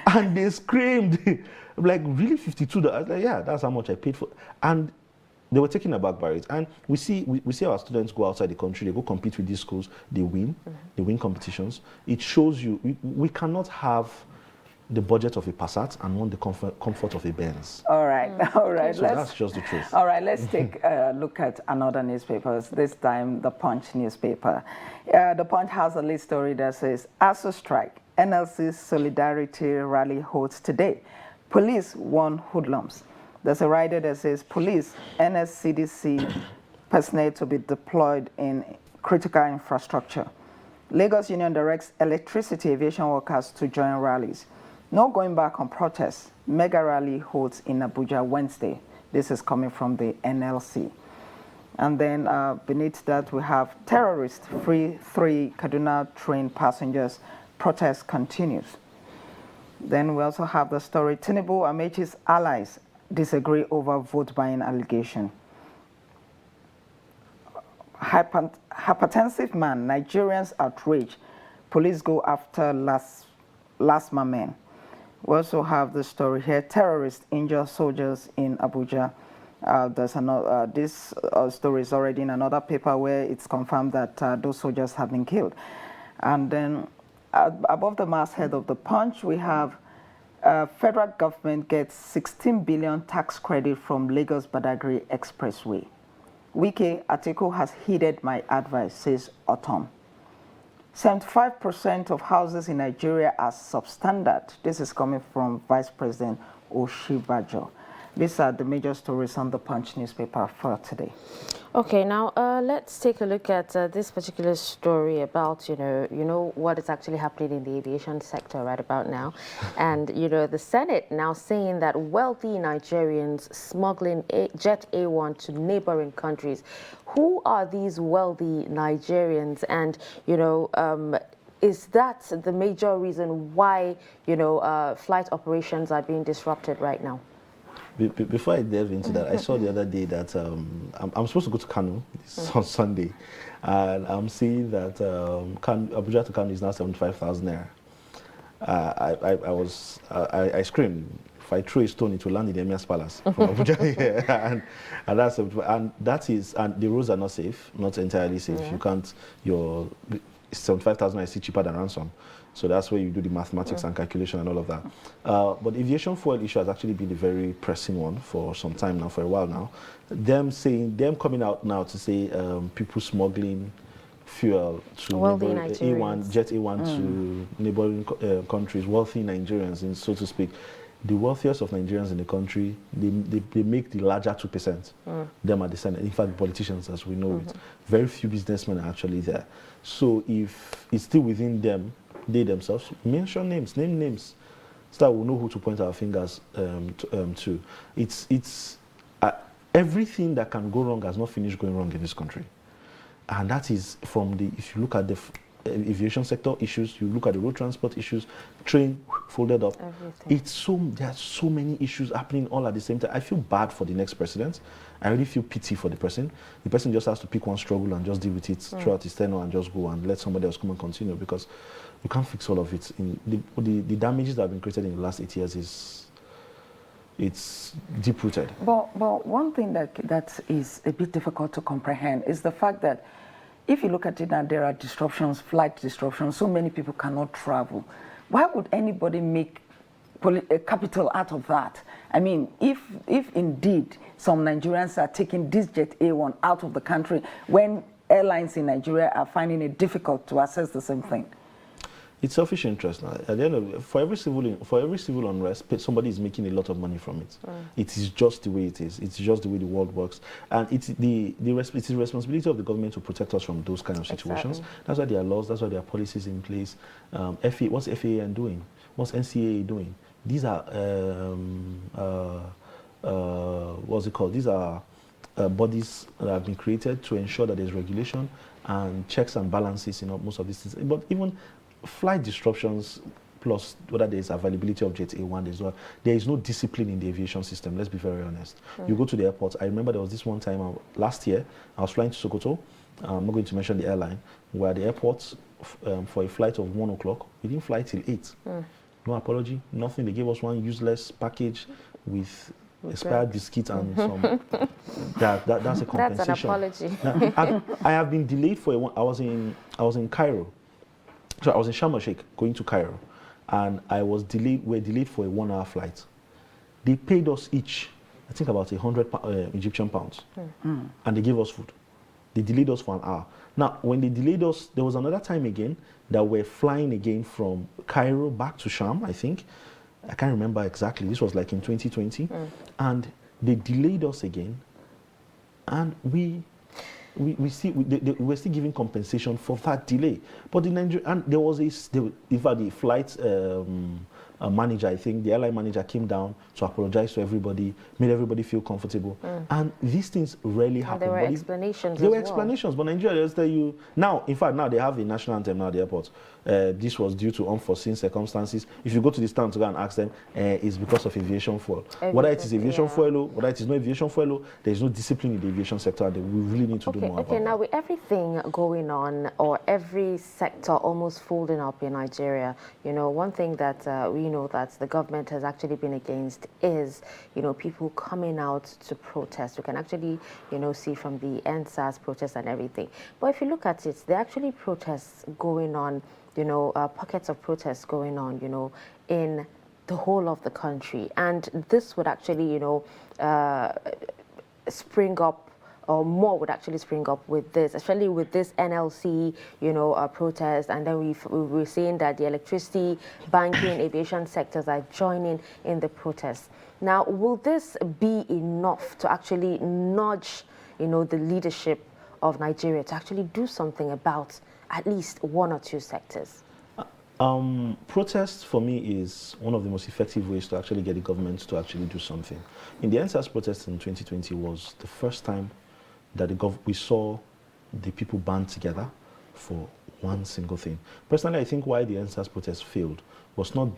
And they screamed, like, really $52? I was like, yeah, that's how much I paid for. And they were taken aback by it. And we see our students go outside the country, they go compete with these schools, they win competitions. It shows you, we cannot have the budget of a Passat and want the comfort of a Benz. All right. So that's just the truth. All right, let's take a look at another newspaper, this time the Punch newspaper. The Punch has a lead story that says, ASU strike, NLC's solidarity rally holds today. Police warn hoodlums. There's a rider that says, police, NSCDC personnel to be deployed in critical infrastructure. Lagos Union directs electricity aviation workers to join rallies. No going back on protests. Mega rally holds in Abuja Wednesday. This is coming from the NLC. And then beneath that, we have terrorists free 3 Kaduna train passengers. Protest continues. Then we also have the story, Tinubu Amechi's allies disagree over vote buying allegation. Hypertensive man, Nigerians outrage. Police go after last man. We also have the story here, terrorists injure soldiers in Abuja. There's another, this story is already in another paper where it's confirmed that those soldiers have been killed. And then above the masthead of the Punch, we have federal government gets 16 billion tax credit from Lagos Badagry Expressway. Wike Atiku has heeded my advice, says Autumn. 75% of houses in Nigeria are substandard. This is coming from Vice President Oshibajo. These are the major stories on the Punch newspaper for today. Okay, now let's take a look at this particular story about, you know what is actually happening in the aviation sector right about now. And, the Senate now saying that wealthy Nigerians smuggling Jet A1 to neighboring countries. Who are these wealthy Nigerians? And, is that the major reason why, flight operations are being disrupted right now? Before I delve into that, I saw the other day that I'm supposed to go to Kano on Sunday, and I'm seeing that Abuja to Kano is now 75,000 naira. I screamed. If I throw a stone, it will land in the Emir's Palace from Abuja. and the roads are not safe, not entirely safe. Yeah. You can't. Your 75,000 is still cheaper than ransom. So that's where you do the mathematics and calculation and all of that. But aviation fuel issue has actually been a very pressing one for some time now, for a while now. Them coming out now to say people smuggling fuel to Jet A1 to neighboring countries, wealthy Nigerians, so to speak. The wealthiest of Nigerians in the country, they make the larger 2%. Them are the Senate. In fact, politicians, as we know it. Very few businessmen are actually there. So if it's still within them, they themselves mention names, name names, so that we'll know who to point our fingers to. It's everything that can go wrong has not finished going wrong in this country, and that is from if you look at the aviation sector issues, you look at the road transport issues, train folded up. Everything. There are so many issues happening all at the same time. I feel bad for the next president. I really feel pity for the person. The person just has to pick one struggle and just deal with it throughout his tenure and just go and let somebody else come and continue, because you can't fix all of it. The damages that have been created in the last 8 years it's deep-rooted. But one thing that is a bit difficult to comprehend is the fact that if you look at it now, there are disruptions, flight disruptions, so many people cannot travel. Why would anybody make a capital out of that? I mean, if indeed some Nigerians are taking this Jet A1 out of the country when airlines in Nigeria are finding it difficult to access the same thing. It's selfish interest. Now, at the end of it, for every civil unrest, somebody is making a lot of money from it. It is just the way it is. It's just the way the world works, and it's the responsibility of the government to protect us from those kind of situations. Exactly. That's why there are laws. That's why there are policies in place. What's FAA doing? What's NCAA doing? These are what's it called? These are bodies that have been created to ensure that there's regulation and checks and balances in most of these things. But even flight disruptions, plus whether there's availability of Jet A1, there is no discipline in the aviation system, let's be very honest. You go to the airport, I remember there was this one time last year, I was flying to Sokoto, I'm not going to mention the airline, where the airport for a flight of 1 o'clock, we didn't fly till 8. No apology, nothing. They gave us one useless package with expired biscuits and some. That's a compensation. That's an apology. Now, I have been delayed for I was in Cairo. So I was in Sharm el-Sheikh going to Cairo, and we're delayed for a 1 hour flight. They paid us each, I think, about 100 Egyptian pounds, and they gave us food. They delayed us for an hour. Now, when they delayed us, there was another time again that we're flying again from Cairo back to Sham, I think. I can't remember exactly. This was like in 2020. And they delayed us again. And we're still giving compensation for that delay. But in Nigeria, and there was the flight manager, I think, the airline manager came down to apologize to everybody, made everybody feel comfortable. And these things rarely happen. There were explanations. There were explanations, but Nigeria just tell you now. In fact, now they have a national anthem now at the airport. This was due to unforeseen circumstances. If you go to the stand to go and ask them, it's because of aviation fuel. Whether it is aviation fuel, whether it is no aviation fuel, there is no discipline in the aviation sector, and we really need to do more about now that. with everything going on, or every sector almost folding up in Nigeria, one thing that we know that the government has actually been against is, people coming out to protest. We can actually, see from the NSAS protests and everything. But if you look at it, there are actually protests going on, pockets of protests going on, in the whole of the country. And this would actually, spring up, or more would actually spring up with this, especially with this NLC, protest. And then we're seeing that the electricity, banking, aviation sectors are joining in the protest. Now, will this be enough to actually nudge, the leadership of Nigeria to actually do something about at least one or two sectors? Protest for me is one of the most effective ways to actually get the government to actually do something. In the NSAS protest in 2020 was the first time that we saw the people band together for one single thing. Personally, I think why the NSAS protest failed was not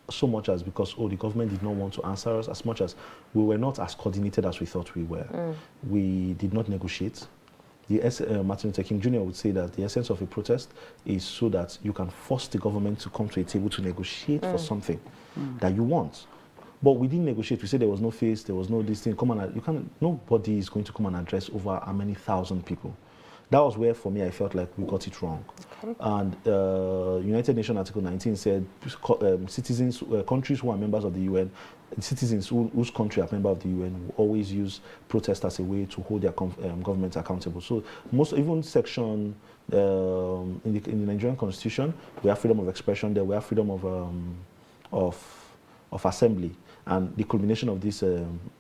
so much as because the government did not want to answer us, as much as we were not as coordinated as we thought we were. We did not negotiate. Martin Luther King Jr. would say that the essence of a protest is so that you can force the government to come to a table to negotiate for something that you want. But we didn't negotiate. We said there was no face, there was no this thing. Nobody is going to come and address over how many thousand people. That was where, for me, I felt like we got it wrong. And United Nations Article 19 said citizens, countries who are members of the UN, citizens whose country are member of the UN will always use protest as a way to hold their government accountable. So even section in the Nigerian Constitution, we have freedom of expression there, we have freedom of assembly. And the culmination of these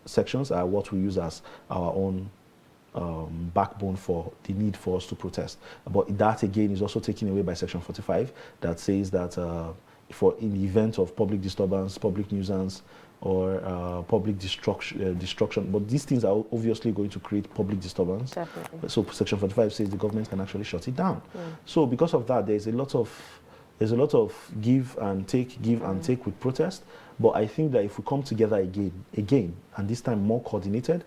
sections are what we use as our own backbone for the need for us to protest. But that again is also taken away by Section 45 that says that in the event of public disturbance, public nuisance, or public destruction, but these things are obviously going to create public disturbance. Definitely. So Section 45 says the government can actually shut it down. So because of that, there's a lot of give and take with protest. But I think that if we come together again, and this time more coordinated,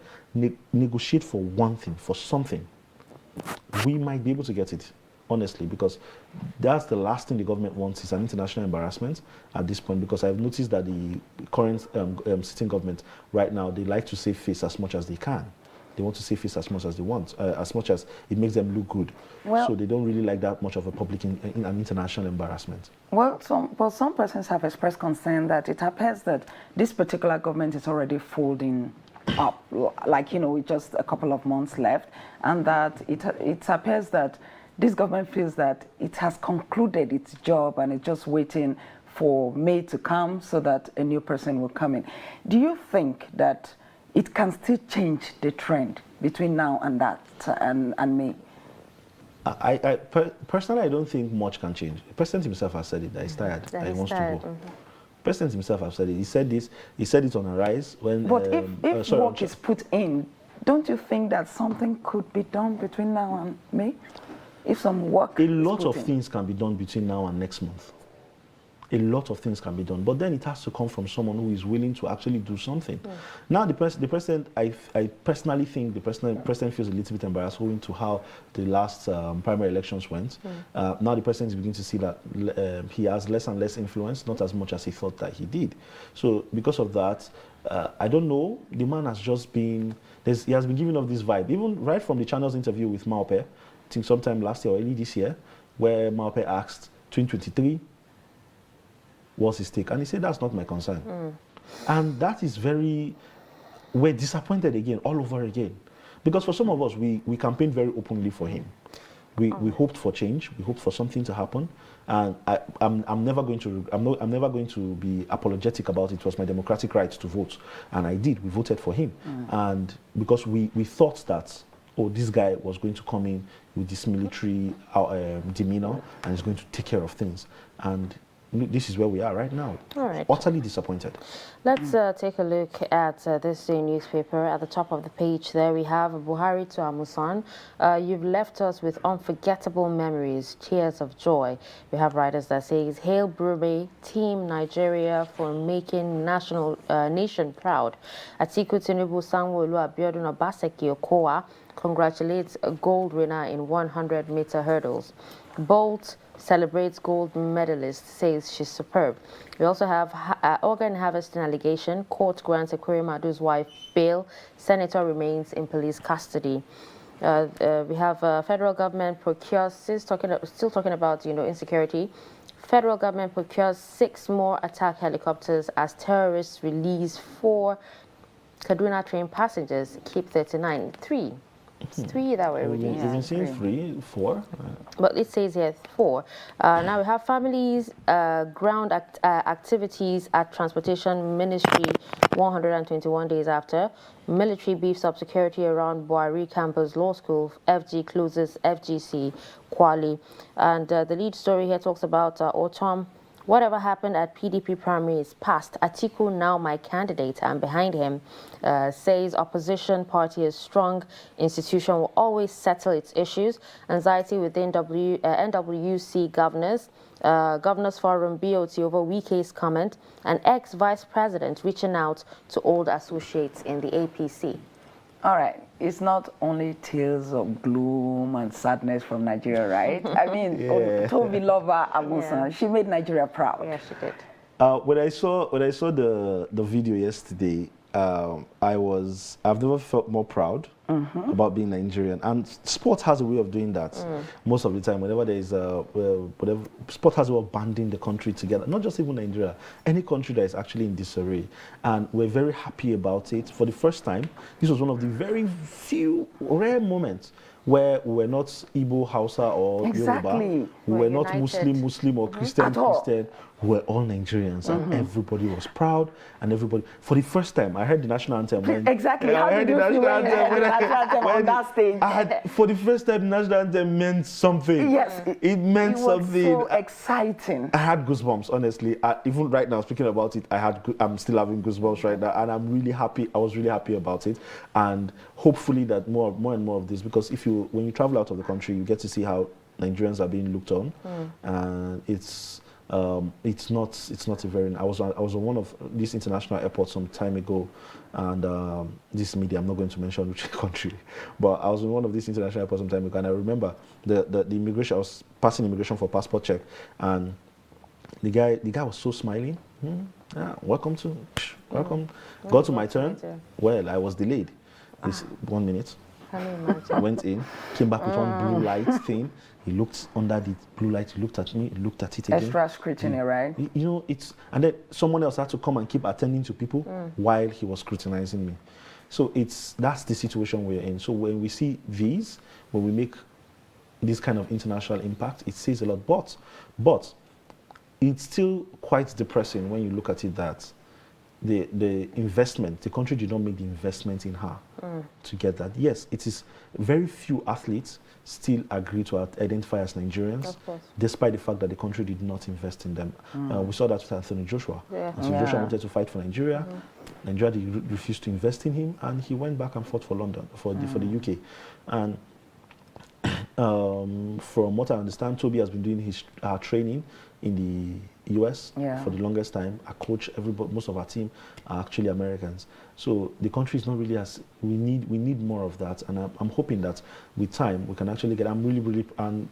negotiate for one thing, for something, we might be able to get it, honestly, because that's the last thing the government wants is an international embarrassment at this point, because I've noticed that the current sitting government right now, they like to save face as much as they can. They want to save face as much as they want, as much as it makes them look good. So they don't really like that much of a public an international embarrassment. Well, some persons have expressed concern that it appears that this particular government is already folding up, like, with just a couple of months left, and that it appears that this government feels that it has concluded its job and it's just waiting for May to come so that a new person will come in. Do you think that it can still change the trend between now and May? Personally, I don't think much can change. The president himself has said it, that he's tired, that he wants to go. President himself has said it. He said this. He said it on Arise when. But if work is put in, don't you think that something could be done between now and May? If some work. A lot of things can be done between now and next month. A lot of things can be done, but then it has to come from someone who is willing to actually do something. Now, the president, I personally think the president feels a little bit embarrassed owing to how the last primary elections went. Now the president is beginning to see that he has less and less influence, not as much as he thought that he did. So because of that, I don't know, the man has just been, he has been giving off this vibe, even right from the Channel's interview with Maupe, I think sometime last year or early this year, where Maupe asked 2023, what's his take? And he said, that's not my concern. And that is we're disappointed again, all over again. Because for some of us, we campaigned very openly for him. We hoped for change, we hoped for something to happen. And I'm never going to be apologetic about it. It was my democratic right to vote. And I did, we voted for him. And because we thought that, oh, this guy was going to come in with this military demeanor and is going to take care of things. And this is where we are right now. All right. Utterly disappointed. Let's take a look at this day newspaper. At the top of the page there we have Buhari to Amusan. You've left us with unforgettable memories, tears of joy. We have writers that says, Hail Brunei, Team Nigeria for making nation proud. Atiku Tinubu Sanwo-Olu Abiodun Obaseki Okowa congratulates a gold winner in 100-meter hurdles. Bolt celebrates gold medalist, says she's superb. We also have organ harvesting allegation. Court grants Ekweremadu's wife bail. Senator remains in police custody. We have federal government procures, still talking about insecurity. Federal government procures 6 more attack helicopters as terrorists release 4 Kaduna train passengers, keep 39. 3. It's 3 that we're reading. You've been saying 3, 4. But it says here 4. Now we have families, ground activities at Transportation Ministry 121 days after. Military beefs up security around Buhari Campus Law School. FG closes FGC Kwali. And the lead story here talks about Otom. Whatever happened at PDP primary is past. Atiku, now my candidate, and behind him, says opposition party is strong. Institution will always settle its issues. Anxiety within NWC governors. Governors Forum BOT over Wike's comment. An ex-vice president reaching out to old associates in the APC. All right. It's not only tales of gloom and sadness from Nigeria, right? I mean, Toby Lover Amusan, she made Nigeria proud. Yeah, she did. When I saw the video yesterday, I've never felt more proud about being Nigerian, and sport has a way of doing that. Most of the time, whenever there is sport has a way of banding the country together. Not just even Nigeria, any country that is actually in disarray, and we're very happy about it. For the first time, this was one of the very few rare moments where we were not Igbo, Hausa, or Yoruba. We were not Muslim or Christian. We were all Nigerians, and everybody was proud, and everybody, for the first time, I heard the national anthem. Exactly. How did you feel when you heard the national anthem on that stage? For the first time, the national anthem meant something. Yes. It meant something. It was so exciting. I had goosebumps, honestly. Even right now, speaking about it, I'm still having goosebumps right now, and I'm really happy. I was really happy about it, and hopefully that more and more of this, because when you travel out of the country, you get to see how Nigerians are being looked on, and it's not a very. I was on one of these international airports some time ago, and this media, I'm not going to mention which country, but I was on one of these international airports some time ago, and I remember the immigration. I was passing immigration for passport check, and the guy was so smiling. Welcome. Got to my turn. Well, I was delayed. This 1 minute. I went in, came back with one blue light thing. He looked under the blue light, he looked at me, he looked at it again. Extra scrutiny, right? And then someone else had to come and keep attending to people while he was scrutinizing me. So that's the situation we're in. So when we see these, when we make this kind of international impact, it says a lot. But it's still quite depressing when you look at it that the investment, the country did not make the investment in her to get that. Yes, it is very few athletes still agree to identify as Nigerians, despite the fact that the country did not invest in them. We saw that with Anthony Joshua. Anthony Joshua wanted to fight for Nigeria. Nigeria refused to invest in him, and he went back and fought for London, for the UK. And from what I understand, Toby has been doing his training in the US for the longest time. Our coach, most of our team are actually Americans. So the country is not really as, we need more of that. And I'm hoping that with time, we can actually get, I'm really, and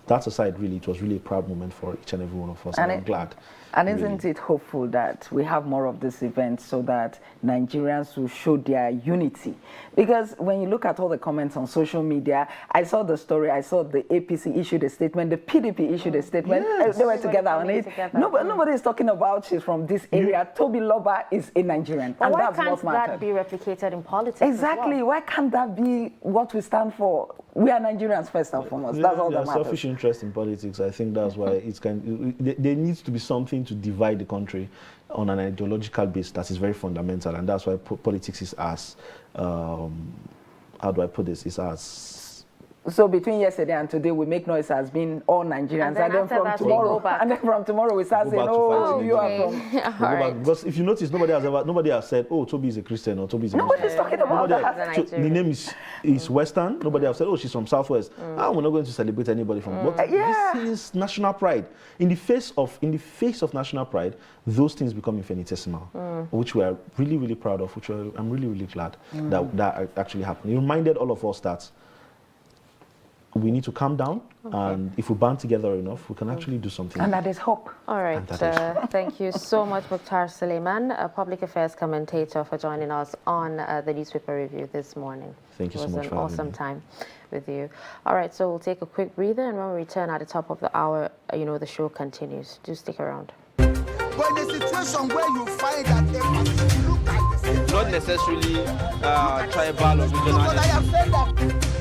that aside, really, it was really a proud moment for each and every one of us, and I'm glad. And isn't it hopeful that we have more of this event so that Nigerians will show their unity? Because when you look at all the comments on social media, I saw the story, I saw the APC issued a statement, the PDP issued a statement, they were together on it. Nobody is talking about she's from this area. Toby Loba is a Nigerian, but and why that's can't what matters. that be replicated in politics? Exactly. Why can't that be what we stand for? We are Nigerians first and foremost. That's all that matters. Selfish interest in politics. I think that's why it's there needs to be something to divide the country on an ideological base that is very fundamental, and that's why politics is as how do I put this? Is as so between yesterday and today, we make noise as being all Nigerians, and then from tomorrow, we start saying, "Oh, you are from." Because if you notice, nobody has said, "Oh, Toby is a Christian" or "Toby is a Muslim." Nobody's talking about that. The name is Western. Nobody has said, "Oh, she's from Southwest." We're not going to celebrate anybody from. But this is national pride. In the face of national pride, those things become infinitesimal, which we are really, really proud of. Which I'm really, really glad that actually happened. It reminded all of us that we need to calm down, and if we band together enough, we can actually do something. And that is hope. All right. Thank you so much, Mukhtar Suleiman, a public affairs commentator, for joining us on the newspaper review this morning. Thank you so much. It was an awesome time with you. All right, so we'll take a quick breather, and when we return at the top of the hour, the show continues. Do stick around. But in a situation where you find that they look at the same, not necessarily tribal or regional. I have said that.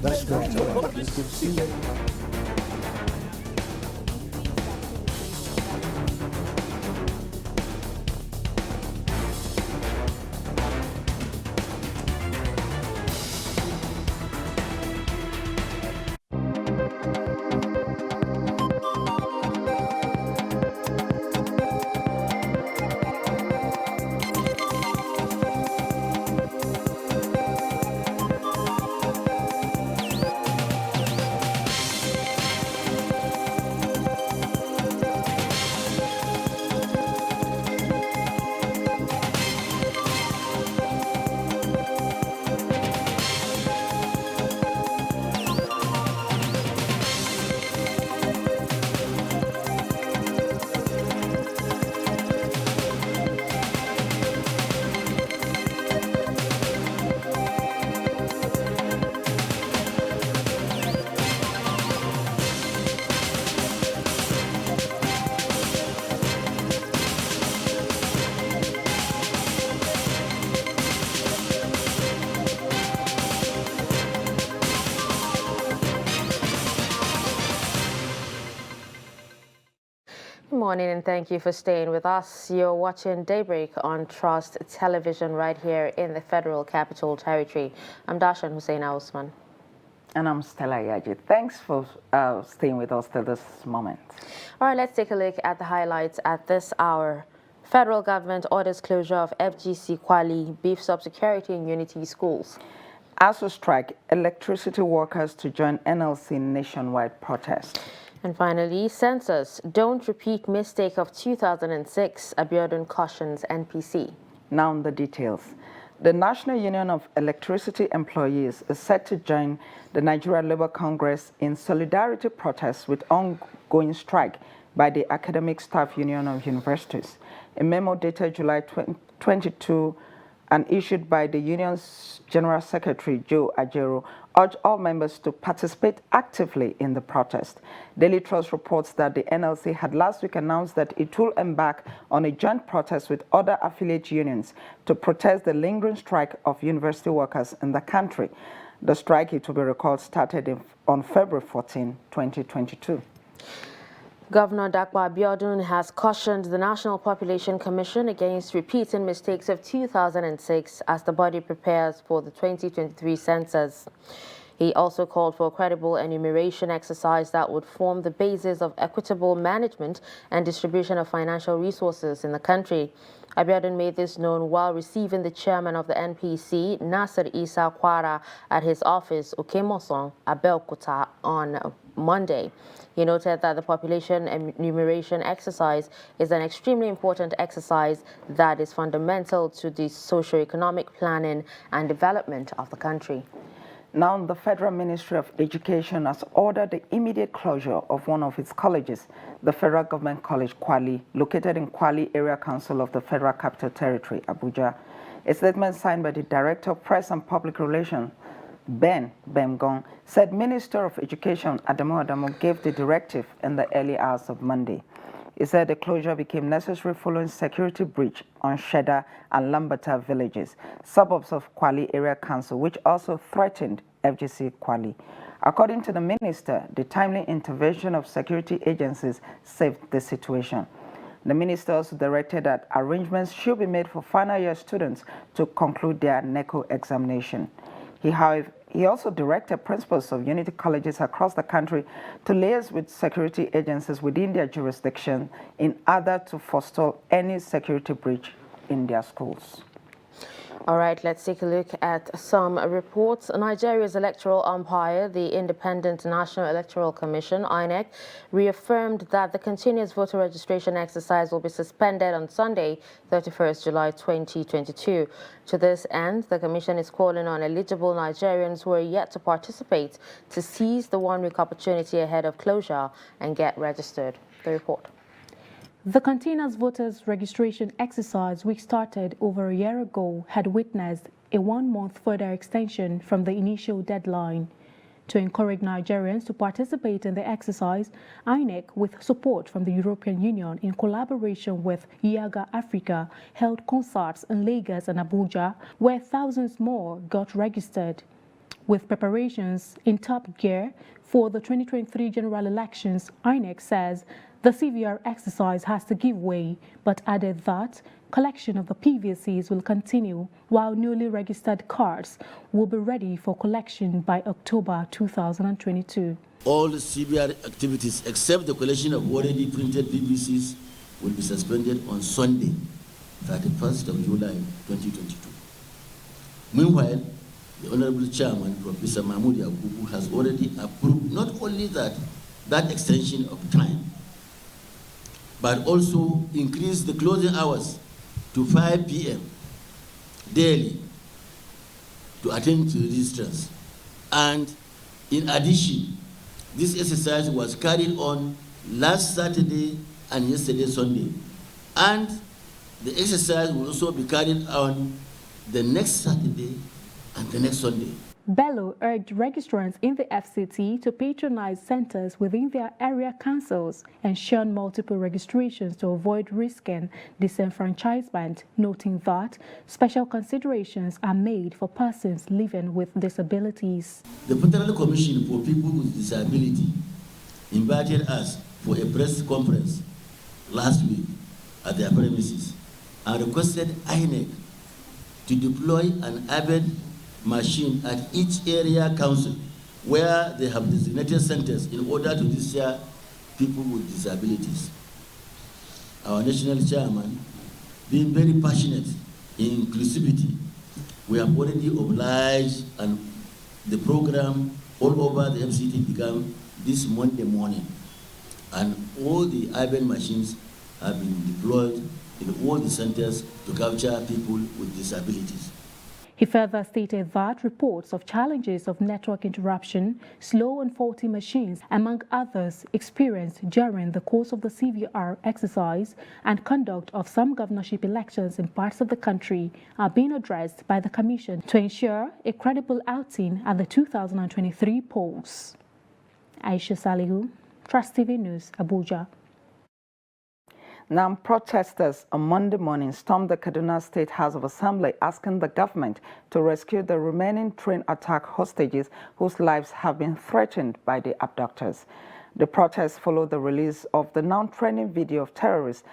That's great. Good morning and thank you for staying with us. You're watching Daybreak on Trust Television right here in the Federal Capital Territory. I'm Darshan Hussein Osman. And I'm Stella Yaji. Thanks for staying with us till this moment. All right, let's take a look at the highlights at this hour. Federal government orders closure of FGC Kwali, beefs up security in Unity schools. ASU strike, electricity workers to join NLC nationwide protest. And finally, census, don't repeat mistake of 2006, Abiodun cautions NPC. Now the details. The National Union of Electricity Employees is set to join the Nigeria Labour Congress in solidarity protests with ongoing strike by the Academic Staff Union of Universities. A memo dated July 22 and issued by the union's General Secretary, Joe Ajero, urged all members to participate actively in the protest. Daily Trust reports that the NLC had last week announced that it will embark on a joint protest with other affiliate unions to protest the lingering strike of university workers in the country. The strike, it will be recalled, started on February 14, 2022. Governor Dapo Abiodun has cautioned the National Population Commission against repeating mistakes of 2006 as the body prepares for the 2023 census. He also called for a credible enumeration exercise that would form the basis of equitable management and distribution of financial resources in the country. Abiodun made this known while receiving the chairman of the NPC, Nasir Isa Kwara, at his office, Okemosong, Abeokuta, on Monday. He noted that the population enumeration exercise is an extremely important exercise that is fundamental to the socio-economic planning and development of the country. Now, the Federal Ministry of Education has ordered the immediate closure of one of its colleges, the Federal Government College Kwali, located in Kwali Area Council of the Federal Capital Territory, Abuja. A statement signed by the Director of Press and Public Relations, Ben Bemgong, said Minister of Education Adamu Adamu gave the directive in the early hours of Monday. He said the closure became necessary following security breach on Sheda and Lambata villages, suburbs of Kwali Area Council, which also threatened FGC Kwali. According to the minister, the timely intervention of security agencies saved the situation. The minister also directed that arrangements should be made for final year students to conclude their NECO examination. He also directed principals of Unity colleges across the country to liaise with security agencies within their jurisdiction in order to forestall any security breach in their schools. All right, let's take a look at some reports. Nigeria's electoral umpire, the Independent National Electoral Commission, INEC, reaffirmed that the continuous voter registration exercise will be suspended on Sunday, 31st July 2022. To this end, the Commission is calling on eligible Nigerians who are yet to participate to seize the one-week opportunity ahead of closure and get registered. The report. The continuous voters registration exercise, which started over a year ago, had witnessed a 1-month further extension from the initial deadline. To encourage Nigerians to participate in the exercise, INEC, with support from the European Union in collaboration with IAGA Africa, held concerts in Lagos and Abuja, where thousands more got registered. With preparations in top gear for the 2023 general elections, INEC says the CVR exercise has to give way, but added that collection of the PVCs will continue while newly registered cards will be ready for collection by October 2022. All the CVR activities except the collection of already printed PVCs will be suspended on Sunday, 31st of July 2022. Meanwhile, the Honorable Chairman, Professor Mahmoud Yakubu, has already approved not only that extension of time, but also increase the closing hours to 5 p.m. daily to attend to registrants. And in addition, this exercise was carried on last Saturday and yesterday Sunday. And the exercise will also be carried on the next Saturday and the next Sunday. Bello urged registrants in the FCT to patronize centers within their area councils and shun multiple registrations to avoid risking disenfranchisement, noting that special considerations are made for persons living with disabilities. The Federal Commission for People with Disability invited us for a press conference last week at their premises and requested INEC to deploy an urban machine at each area council where they have designated centers in order to register people with disabilities. Our national chairman, being very passionate in inclusivity, we have already obliged, and the program all over the FCT began this Monday morning, and all the urban machines have been deployed in all the centers to capture people with disabilities. He further stated that reports of challenges of network interruption, slow and faulty machines, among others, experienced during the course of the CVR exercise and conduct of some governorship elections in parts of the country are being addressed by the Commission to ensure a credible outing at the 2023 polls. Aisha Salihu, Trust TV News, Abuja. Now, protesters on Monday morning stormed the Kaduna State House of Assembly asking the government to rescue the remaining train attack hostages whose lives have been threatened by the abductors. The protests followed the release of the now-trending video of terrorists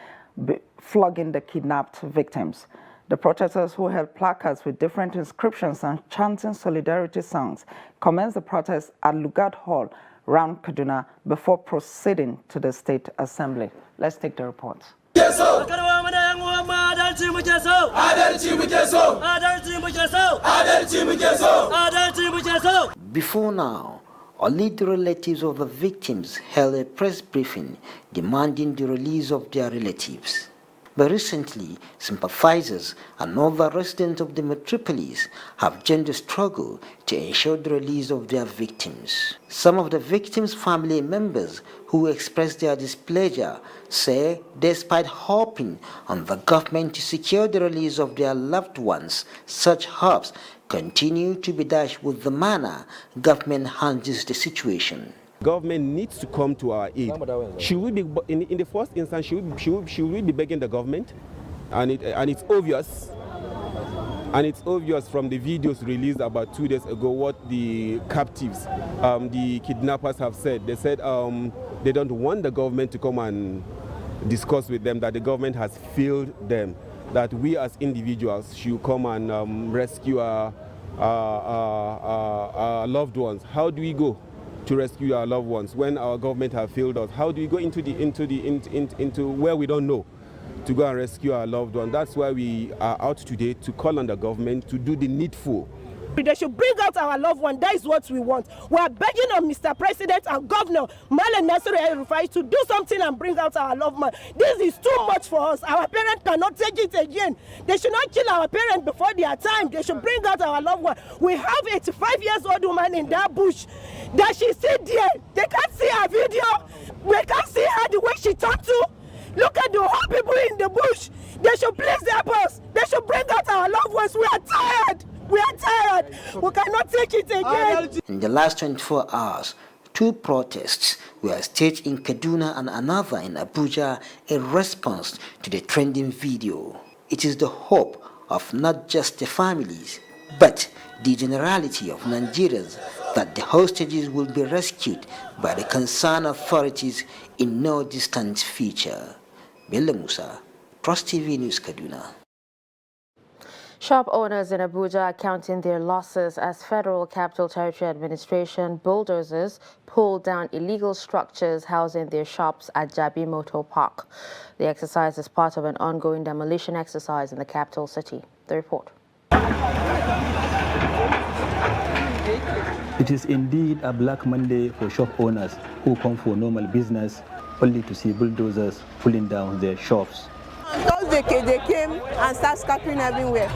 flogging the kidnapped victims. The protesters, who held placards with different inscriptions and chanting solidarity songs, commenced the protest at Lugard Hall around Kaduna before proceeding to the State Assembly. Let's take the report. Before now, only the relatives of the victims held a press briefing demanding the release of their relatives. But recently, sympathizers and other residents of the metropolis have joined the struggle to ensure the release of their victims. Some of the victims' family members who expressed their displeasure say, despite hoping on the government to secure the release of their loved ones, such hopes continue to be dashed with the manner government handles the situation. Government needs to come to our aid. Should we be, in the first instance, should we be begging the government? And it's obvious from the videos released about 2 days ago what the captives, the kidnappers have said. They said they don't want the government to come and discuss with them, that the government has failed them, that we as individuals should come and rescue our loved ones. How do we go to rescue our loved ones when our government have failed us? How do we go into where we don't know to go and rescue our loved ones? That's why we are out today to call on the government to do the needful. They should bring out our loved one. That is what we want. We are begging on Mr. President and Governor Malam Nasir El-Rufai to do something and bring out our loved one. This is too much for us. Our parents cannot take it again. They should not kill our parents before their time. They should bring out our loved one. We have 85-year-old woman in that bush that she sit there. They can't see her video. We can't see her the way she talked to. Look at the whole people in the bush. They should please help us. They should bring out our loved ones. We are tired. We are tired. We cannot take it again. In the last 24 hours, 2 protests were staged in Kaduna and another in Abuja in response to the trending video. It is the hope of not just the families, but the generality of Nigerians that the hostages will be rescued by the concerned authorities in no distant future. Bello Musa, Trust TV News, Kaduna. Shop owners in Abuja are counting their losses as Federal Capital Territory Administration bulldozers pull down illegal structures housing their shops at Jabi Motor Park. The exercise is part of an ongoing demolition exercise in the capital city. The report. It is indeed a Black Monday for shop owners who come for normal business only to see bulldozers pulling down their shops. On Thursday, they came and started scattering everywhere.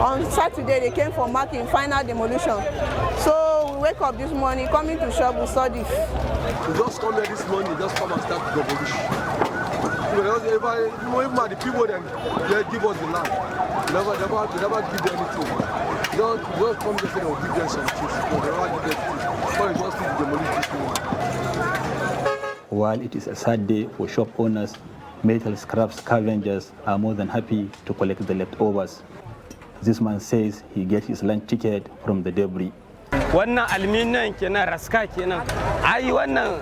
On Saturday, they came for marking final demolition. So we wake up this morning, coming to shop, we saw this. We just come here this morning, just come and start demolition. Even the people then they give us the land. Never give them anything. Don't come just say they'll give them some things. They never give them things. So we just need to demolish this morning. While it is a sad day for shop owners, metal scrap scavengers are more than happy to collect the leftovers. This man says he gets his lunch ticket from the debris. wannan aluminium kenan raska kenan ai wannan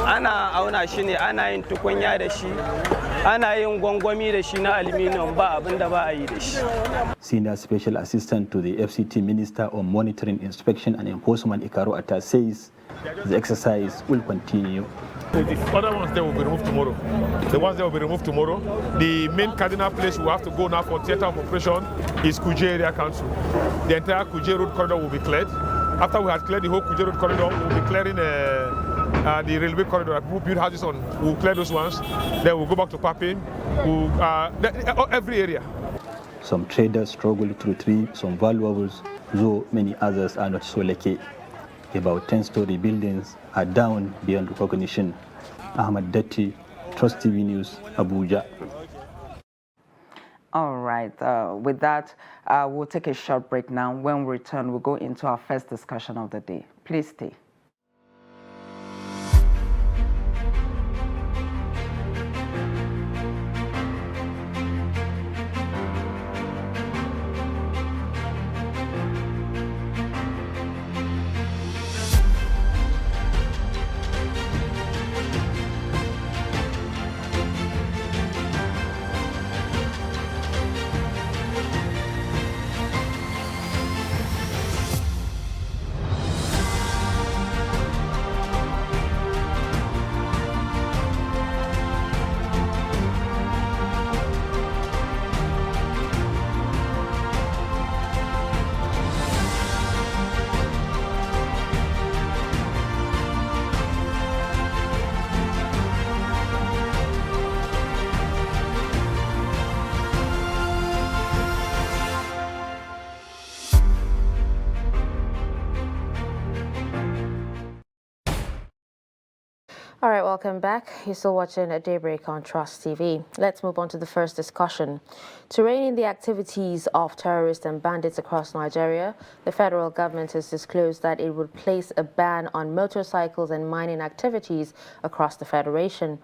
ana auna shi ne ana yin tukunya da shi ana yin gwangwami da shi na aluminium ba abin da ba a yi da shi. Senior Special Assistant to the FCT Minister on Monitoring, Inspection and Enforcement, Ikaro Atta, says the exercise will continue. The other ones there will be removed tomorrow. The ones that will be removed tomorrow. The main cardinal place we have to go now for theatre of operation is Kuje Area Council. The entire Kuje Road corridor will be cleared. After we had cleared the whole Kuje Road corridor, we'll be clearing the railway corridor. We'll build houses on. We'll clear those ones. Then we'll go back to Papin. Every area. Some traders struggle to retrieve some valuables, though many others are not so lucky. About 10-story buildings are down beyond recognition. Ahmad Datti, Trust TV News, Abuja. All right, with that, we'll take a short break now. When we return, we'll go into our first discussion of the day. Please stay. All right, welcome back. You're still watching at Daybreak on Trust TV. Let's move on to the first discussion. To rein in the activities of terrorists and bandits across Nigeria, the federal government has disclosed that it would place a ban on motorcycles and mining activities across the federation.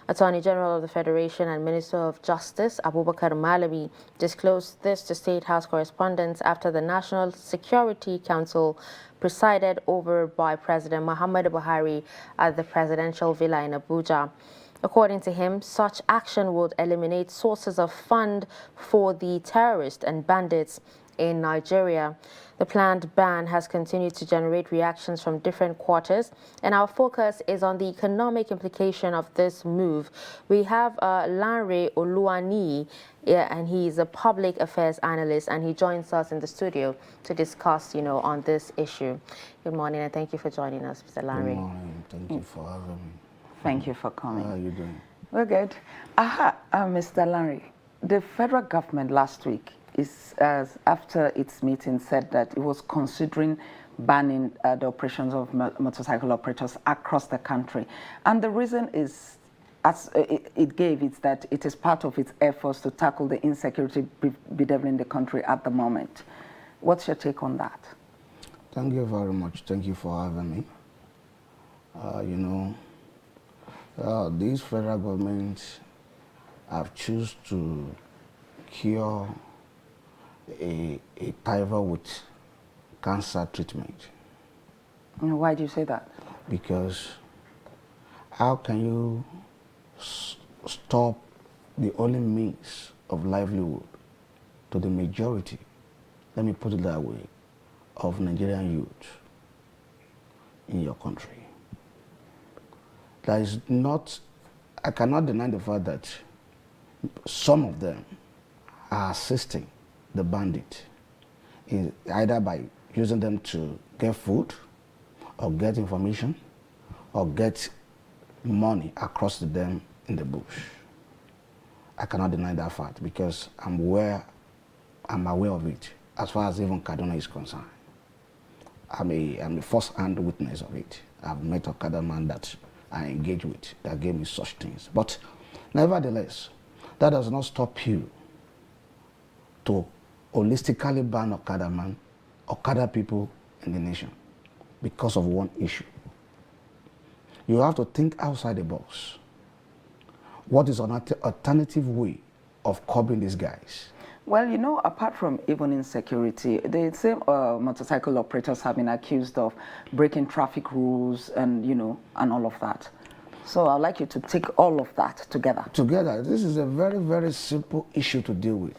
Attorney General of the Federation and Minister of Justice, Abubakar Malami, disclosed this to State House correspondents after the National Security Council presided over by President Muhammadu Buhari at the presidential villa in Abuja. According to him, such action would eliminate sources of fund for the terrorists and bandits in Nigeria. The planned ban has continued to generate reactions from different quarters, and our focus is on the economic implication of this move. We have Lanre Oluwani, and he's a public affairs analyst, and he joins us in the studio to discuss, on this issue. Good morning, and thank you for joining us, Mr. Lanre. Good morning. Thank you for having me. Thank you for coming. How are you doing? We're good. Mr. Lanre, the federal government last week after its meeting said that it was considering banning the operations of motorcycle operators across the country. And the reason is, as it gave, it's that it is part of its efforts to tackle the insecurity bedeviling the country at the moment. What's your take on that? Thank you very much. Thank you for having me. These federal governments have chosen to cure a tiger with cancer treatment. Why do you say that? Because how can you stop the only means of livelihood to the majority, let me put it that way, of Nigerian youth in your country? That is not, I cannot deny the fact that some of them are assisting the bandit, either by using them to get food or get information or get money across to them in the bush. I cannot deny that fact because I'm aware of it as far as even Kaduna is concerned. I'm a first-hand witness of it. I've met a Kaduna man that I engage with that gave me such things. But nevertheless, that does not stop you to holistically ban Okada people in the nation because of one issue. You have to think outside the box. What is an alternative way of curbing these guys? Well, you know, apart from even insecurity, the same motorcycle operators have been accused of breaking traffic rules and, you know, and all of that. So I'd like you to take all of that together. Together, this is a very, very simple issue to deal with.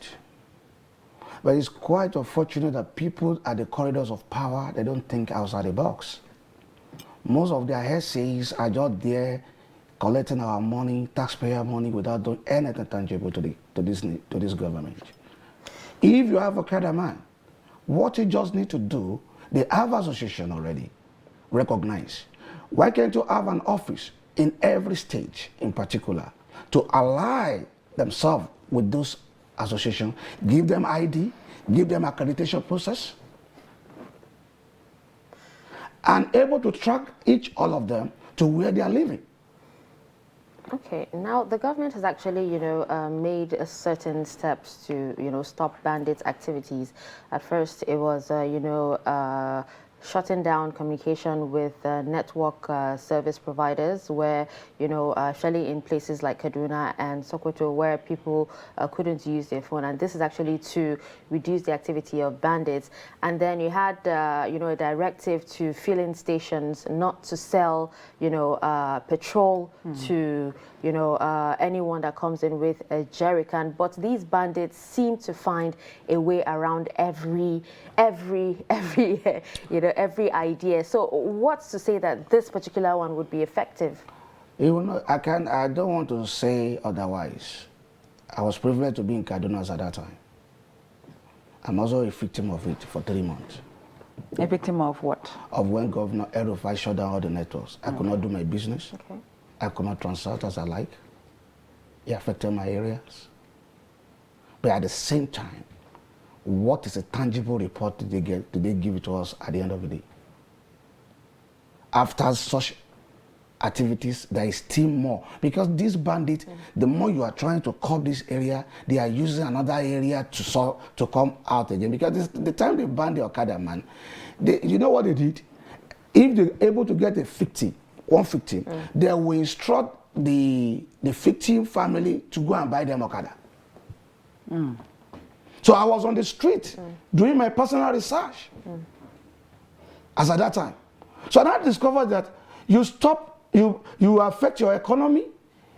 But it's quite unfortunate that people at the corridors of power, they don't think outside the box. Most of their essays are just there collecting our money, taxpayer money, without doing anything tangible to this government. If you have a cadre man, what you just need to do, they have association already, recognize. Why can't you have an office in every stage in particular to ally themselves with those associations, give them ID, give them accreditation process, and able to track all of them to where they are living. Okay, now the government has actually, you know, made certain steps to, you know, stop bandits' activities. At first, it was, you know, shutting down communication with network service providers where, you know, especially in places like Kaduna and Sokoto where people couldn't use their phone. And this is actually to reduce the activity of bandits. And then you had, you know, a directive to filling stations not to sell, you know, petrol to, you know, anyone that comes in with a jerrycan. But these bandits seem to find a way around every you know, every idea. So what's to say that this particular one would be effective? You know, I don't want to say otherwise. I was privileged to be in Kaduna at that time. I'm also a victim of it for 3 months. A victim of what? Of when Governor El-Rufai shut down all the networks. I could not do my business. Okay. I could not transact as I like. It affected my areas. But at the same time, what is a tangible report did they give it to us at the end of the day? After such activities, there is still more. Because these bandits, the more you are trying to curb this area, they are using another area to come out again. Because the time they banned the Okada man, you know what they did? If they're able to get one victim, they will instruct the victim family to go and buy them Okada. So I was on the street doing my personal research as at that time. So I discovered that you affect your economy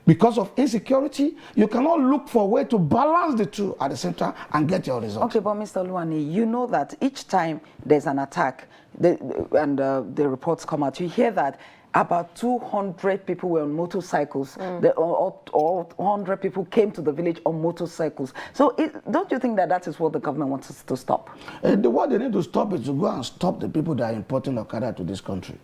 because of insecurity. You cannot look for a way to balance the two at the same time and get your results. Okay, but Mr. Oluwani, you know that each time there's an attack and the reports come out, you hear that about 200 people were on motorcycles. All 100 people came to the village on motorcycles. So don't you think that is what the government wants us to stop? What they need to stop is to go and stop the people that are importing Okada to this country.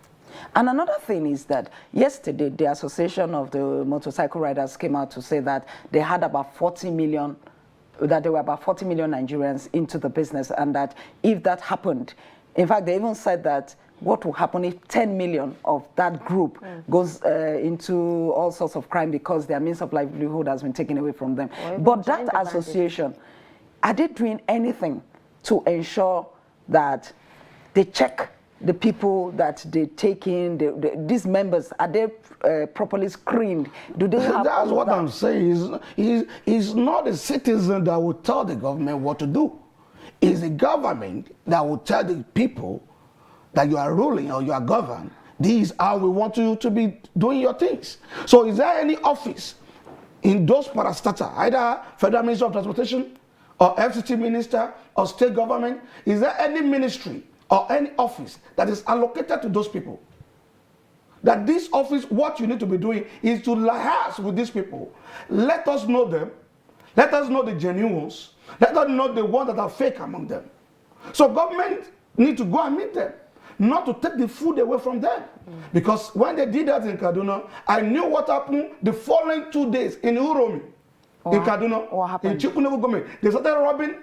And another thing is that yesterday, the Association of the Motorcycle Riders came out to say that they had about 40 million, that there were about 40 million Nigerians into the business, and that if that happened, in fact, they even said that what will happen if 10 million of that group goes into all sorts of crime because their means of livelihood has been taken away from them. But that association, are they doing anything to ensure that they check the people that they take in, these members, are they properly screened? Do they have That's what I'm saying. He's not a citizen that will tell the government what to do. It's the government that will tell the people that you are ruling or you are governed. This is how we want you to be doing your things. So is there any office in those parastatals, either Federal Ministry of Transportation or FCT Minister or state government, is there any ministry or any office that is allocated to those people? That this office, what you need to be doing is to liaise with these people. Let us know them. Let us know the genuine ones. Let us know the ones that are fake among them. So government need to go and meet them, not to take the food away from them. Because when they did that in Kaduna, I knew what happened the following 2 days in Uromi, in Kaduna, what happened? in Chikunebu government. They started robbing,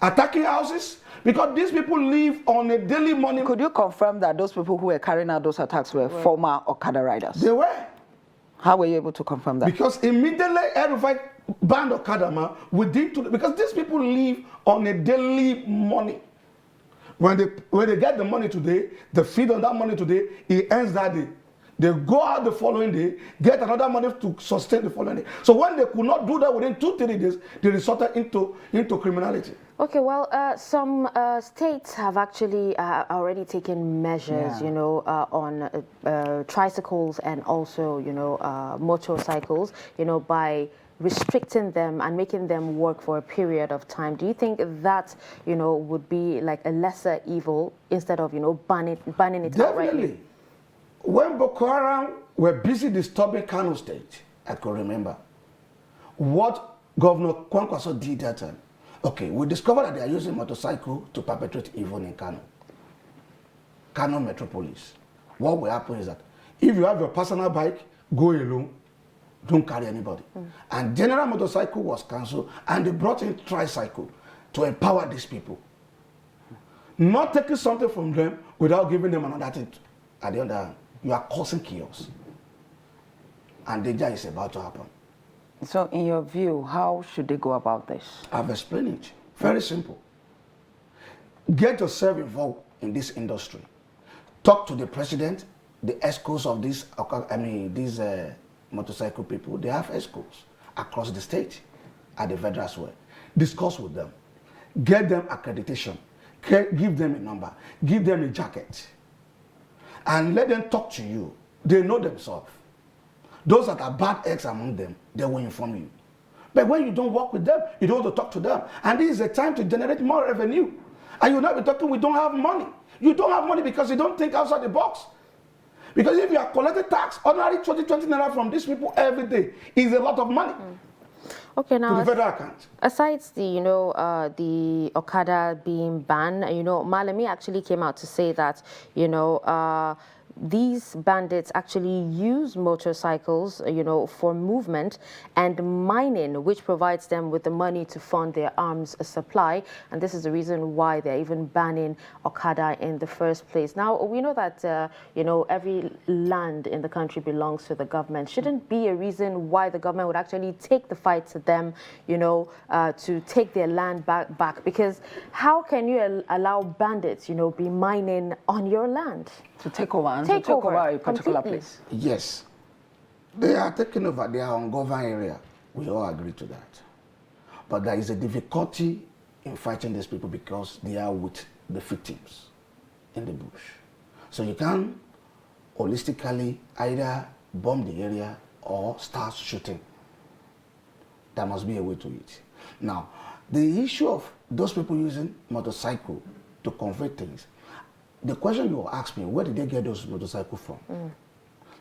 attacking houses, because these people live on a daily money. Could you confirm that those people who were carrying out those attacks were former Okada riders? They were. How were you able to confirm that? Because immediately everybody banned Okada man within 2 days, because these people live on a daily money. When they get the money today, they feed on that money today, it ends that day. They go out the following day, get another money to sustain the following day. So when they could not do that within 2-3 days, they resorted into criminality. Okay, well, some states have actually already taken measures, you know, on tricycles and also, you know, motorcycles, you know, by restricting them and making them work for a period of time. Do you think that, you know, would be like a lesser evil instead of, you know, banning it outright? Definitely. When Boko Haram were busy disturbing Kano State, I could remember what Governor Kwankwaso did that time. Okay, we discovered that they are using motorcycle to perpetrate evil in Kano Metropolis. What will happen is that if you have your personal bike, go alone, don't carry anybody. And general motorcycle was cancelled, and they brought in tricycle to empower these people. Not taking something from them without giving them another thing. At the other hand, you are causing chaos. And danger is about to happen. So in your view, how should they go about this? I've explained it. Very simple. Get yourself involved in this industry. Talk to the president, the escorts of these motorcycle people. They have escorts across the state at the federal as well. Discuss with them. Get them accreditation. Give them a number. Give them a jacket. And let them talk to you. They know themselves. Those that are bad eggs among them, they will inform you. But when you don't work with them, you don't want to talk to them. And this is a time to generate more revenue. And you'll not be talking, we don't have money. You don't have money because you don't think outside the box. Because if you are collecting tax, ordinary 20 naira from these people every day is a lot of money. Okay, now, to the federal account. Aside the, you know, the Okada being banned, you know, Malami actually came out to say that, you know, these bandits actually use motorcycles, you know, for movement and mining, which provides them with the money to fund their arms supply. And this is the reason why they're even banning Okada in the first place. Now, we know that, you know, every land in the country belongs to the government. Shouldn't be a reason why the government would actually take the fight to them, you know, to take their land back. Because how can you allow bandits, you know, be mining on your land? To take over, take over a particular place. Yes. They are taking over their ungoverned area. We all agree to that. But there is a difficulty in fighting these people because they are with the victims in the bush. So you can holistically either bomb the area or start shooting. There must be a way to it. Now, the issue of those people using motorcycle to convey things, the question you asked me, where did they get those motorcycles from?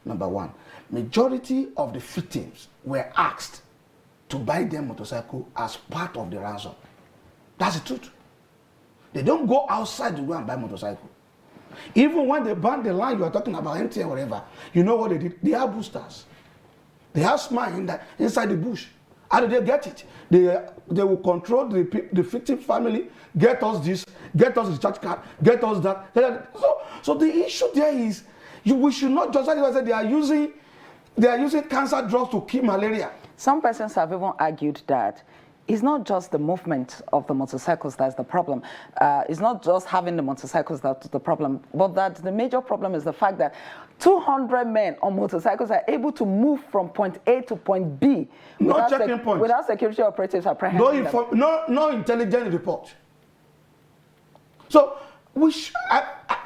Number one, majority of the victims were asked to buy their motorcycle as part of the ransom. That's the truth. They don't go outside to go and buy motorcycle. Even when they banned the line you are talking about, MTN or whatever, you know what they did? They have boosters. They have smile inside the bush. How do they get it? They will control the victim family, get us this, get us the church card, get us that. So the issue there is, we should not just say they are using cancer drugs to kill malaria. Some persons have even argued that it's not just the movement of the motorcycles that's the problem. It's not just having the motorcycles that's the problem, but that the major problem is the fact that 200 men on motorcycles are able to move from point A to point B without security operatives apprehending them. No intelligence report. So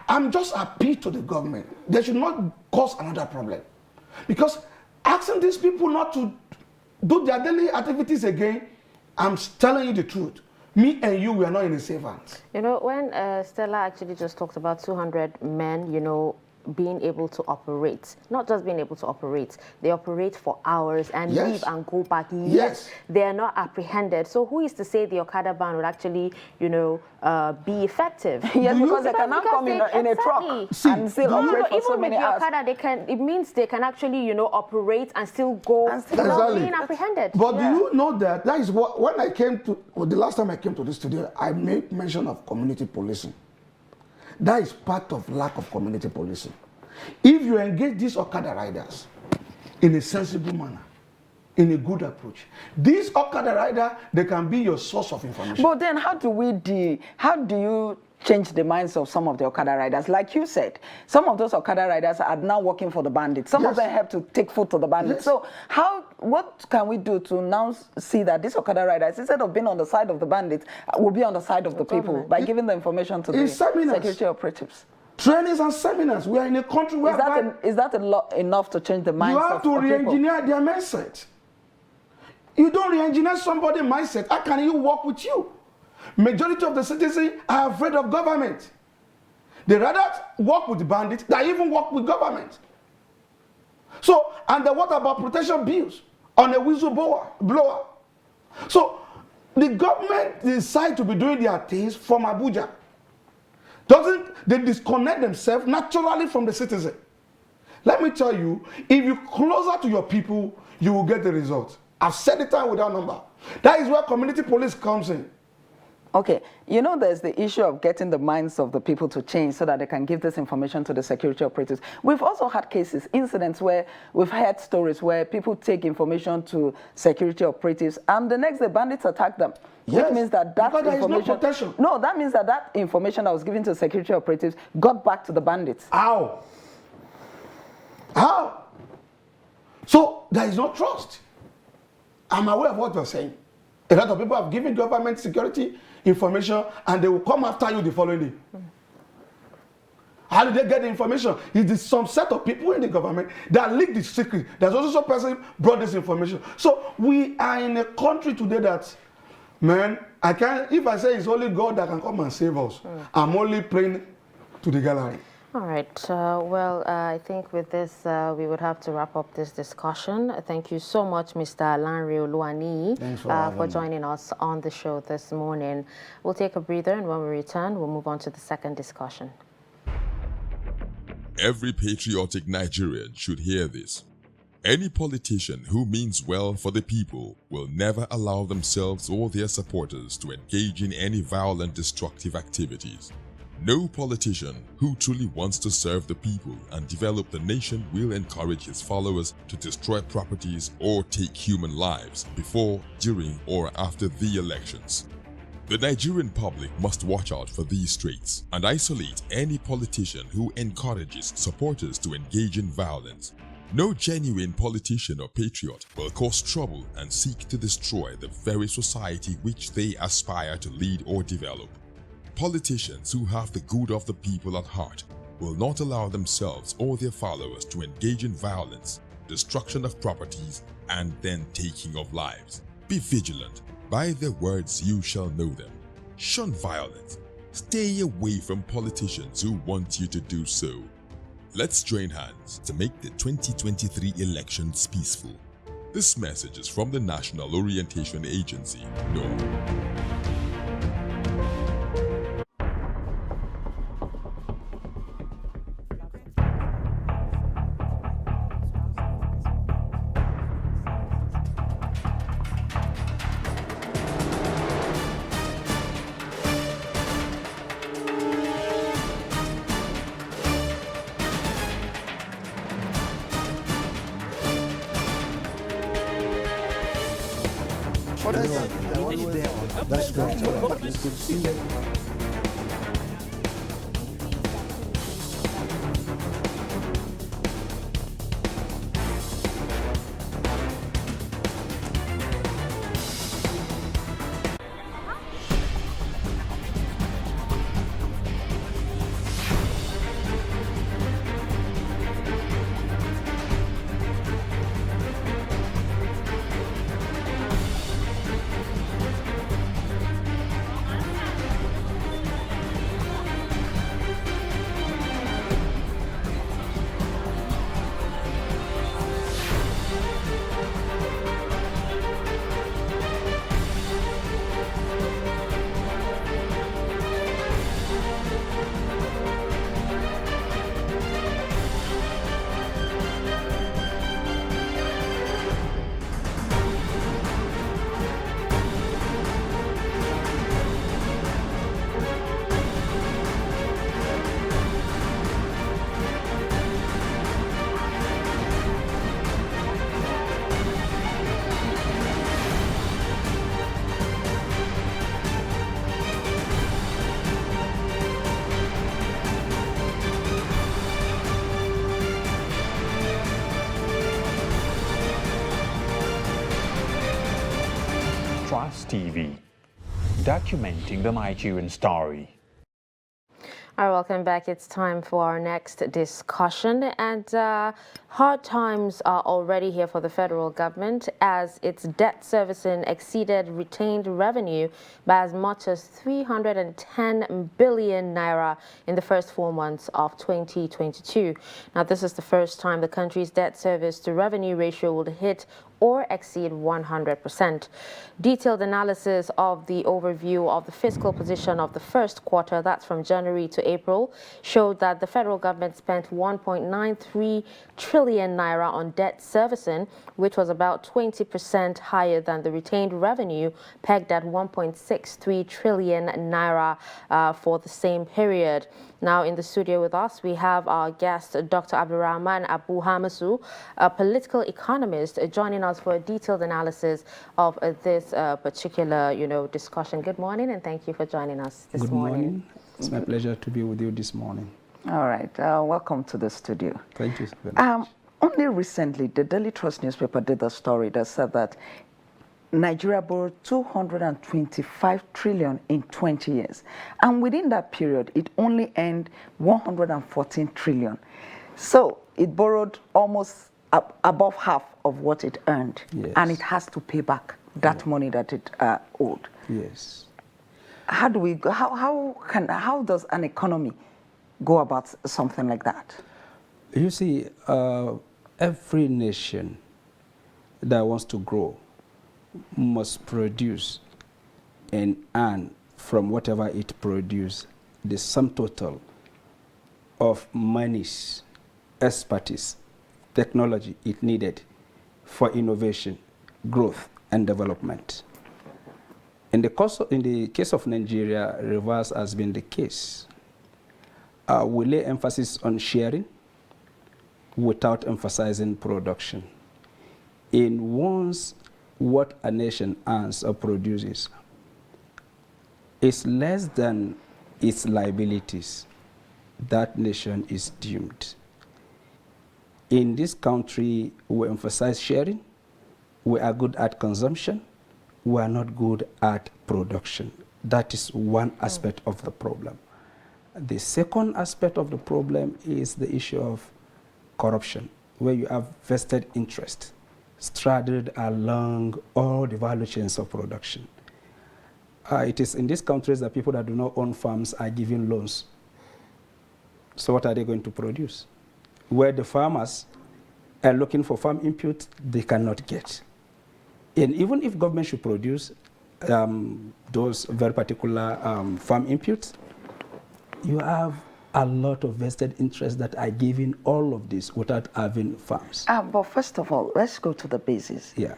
I'm just appeal to the government. They should not cause another problem. Because asking these people not to do their daily activities again, I'm telling you the truth. Me and you, we are not in the safe hands. You know, when Stella actually just talked about 200 men, you know, being able to operate, not just being able to operate, they operate for hours and leave and go back. Yes, they are not apprehended. So who is to say the Okada ban would actually, you know, be effective? Yes, because they cannot come in a truck and still operate for so many hours. Okada, it means they can actually, you know, operate and still go without being apprehended. But do you know that is what, when I came to, the last time I came to this studio, I made mention of community policing. That is part of lack of community policing. If you engage these Okada riders in a sensible manner, in a good approach, these Okada riders, they can be your source of information. But then how do you change the minds of some of the Okada riders. Like you said, some of those Okada riders are now working for the bandits. Some of them have to take food to the bandits. So what can we do to now see that these Okada riders, instead of being on the side of the bandits, will be on the side of the people by giving the information to the security operatives? Trainings and seminars. We are in a country where is that enough to change the minds of people? You have to re-engineer their mindset. You don't re-engineer somebody's mindset. How can he work with you? Majority of the citizens are afraid of government. They rather work with the bandits than even work with government. So, and then what about protection bills on a whistleblower? So, the government decide to be doing their things from Abuja. They disconnect themselves naturally from the citizen. Let me tell you, if you're closer to your people, you will get the result. I've said it time without number. That is where community police comes in. Okay, you know there's the issue of getting the minds of the people to change so that they can give this information to the security operatives. We've also had cases, incidents where we've heard stories where people take information to security operatives and the next day bandits attack them. Yes, which means that information, no, that means that information that was given to security operatives got back to the bandits. How? How? So there is no trust. I'm aware of what you're saying. A lot of people have given government security information and they will come after you the following day. How did they get the information? It is some set of people in the government that leak the secret. There's also some person brought this information. So we are in a country today that, man, I can't, if I say it's only God that can come and save us, I'm only praying to the gallery. All right. I think with this, we would have to wrap up this discussion. Thank you so much, Mr. Lanre Oluwaniyi, for joining us on the show this morning. We'll take a breather, and when we return, we'll move on to the second discussion. Every patriotic Nigerian should hear this. Any politician who means well for the people will never allow themselves or their supporters to engage in any violent, destructive activities. No politician who truly wants to serve the people and develop the nation will encourage his followers to destroy properties or take human lives before, during, or after the elections. The Nigerian public must watch out for these traits and isolate any politician who encourages supporters to engage in violence. No genuine politician or patriot will cause trouble and seek to destroy the very society which they aspire to lead or develop. Politicians who have the good of the people at heart will not allow themselves or their followers to engage in violence, destruction of properties, and then taking of lives. Be vigilant. By their words you shall know them. Shun violence. Stay away from politicians who want you to do so. Let's join hands to make the 2023 elections peaceful. This message is from the National Orientation Agency, NORA. That's great. Trust TV, documenting the Nigerian story. All right, welcome back. It's time for our next discussion. And hard times are already here for the federal government as its debt servicing exceeded retained revenue by as much as 310 billion naira in the first 4 months of 2022. Now, this is the first time the country's debt service to revenue ratio would hit or exceed 100%. Detailed analysis of the overview of the fiscal position of the first quarter, that's from January to April, showed that the federal government spent 1.93 trillion naira on debt servicing, which was about 20% higher than the retained revenue pegged at 1.63 trillion naira for the same period. Now in the studio with us, we have our guest, Dr. Abdurrahman Abu Hamisu, a political economist, joining us for a detailed analysis of this particular, discussion. Good morning, and thank you for joining us this morning. Good morning. It's my pleasure to be with you this morning. All right. Welcome to the studio. Thank you very much. Only recently, the Daily Trust newspaper did a story that said that Nigeria borrowed 225 trillion in 20 years. And within that period, it only earned 114 trillion. So it borrowed almost above half of what it earned. Yes. And it has to pay back that money that it owed. Yes. How do we, how does an economy go about something like that? You see, every nation that wants to grow must produce and earn from whatever it produces the sum total of monies, expertise, technology it needed for innovation, growth, and development. In the case of Nigeria, reverse has been the case. We lay emphasis on sharing without emphasizing production. In once what a nation earns or produces is less than its liabilities, that nation is doomed. In this country, we emphasize sharing. We are good at consumption. We are not good at production. That is one aspect of the problem. The second aspect of the problem is the issue of corruption, where you have vested interest straddled along all the value chains of production. It is in these countries that people that do not own farms are given loans. So what are they going to produce? Where the farmers are looking for farm input, they cannot get. And even if government should produce those very particular farm inputs, you have a lot of vested interests that are giving all of this without having farms. But first of all, let's go to the basis. Yeah.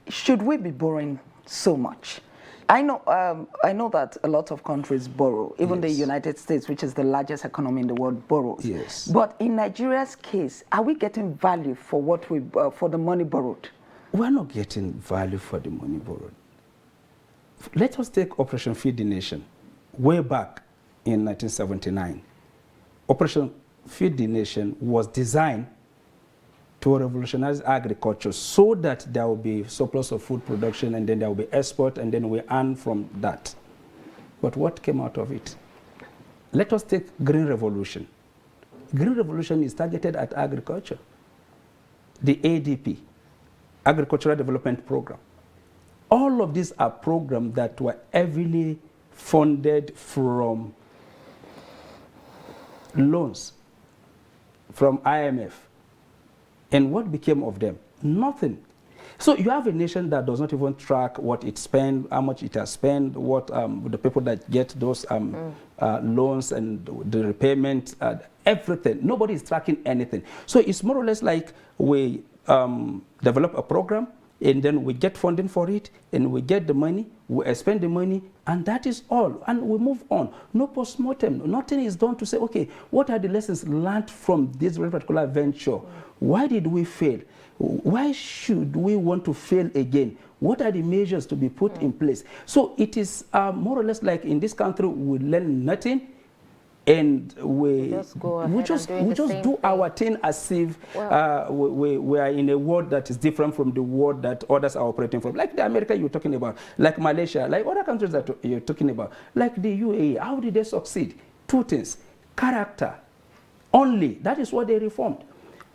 Should we be borrowing so much? I know that a lot of countries borrow. Even the United States, which is the largest economy in the world, borrows. Yes. But in Nigeria's case, are we getting value for what we for the money borrowed? We're not getting value for the money borrowed. Let us take Operation Feed the Nation. Way back in 1979, Operation Feed the Nation was designed to revolutionize agriculture so that there will be surplus of food production, and then there will be export, and then we earn from that. But what came out of it? Let us take Green Revolution. Green Revolution is targeted at agriculture. The ADP, Agricultural Development Program. All of these are programs that were heavily funded from loans from IMF. And what became of them? Nothing. So you have a nation that does not even track what it spends, how much it has spent, what the people that get those loans and the repayment, everything. Nobody is tracking anything. So it's more or less like we develop a program, and then we get funding for it, and we get the money, we spend the money, and that is all. And we move on. No post-mortem. Nothing is done to say, okay, what are the lessons learned from this very particular venture? Why did we fail? Why should we want to fail again? What are the measures to be put in place? So it is more or less like in this country, we learn nothing, and we just do our thing as if we are in a world that is different from the world that others are operating from. Like the America you're talking about, like Malaysia, like other countries that you're talking about, like the UAE. How did they succeed? Two things: character. Only that is what they reformed.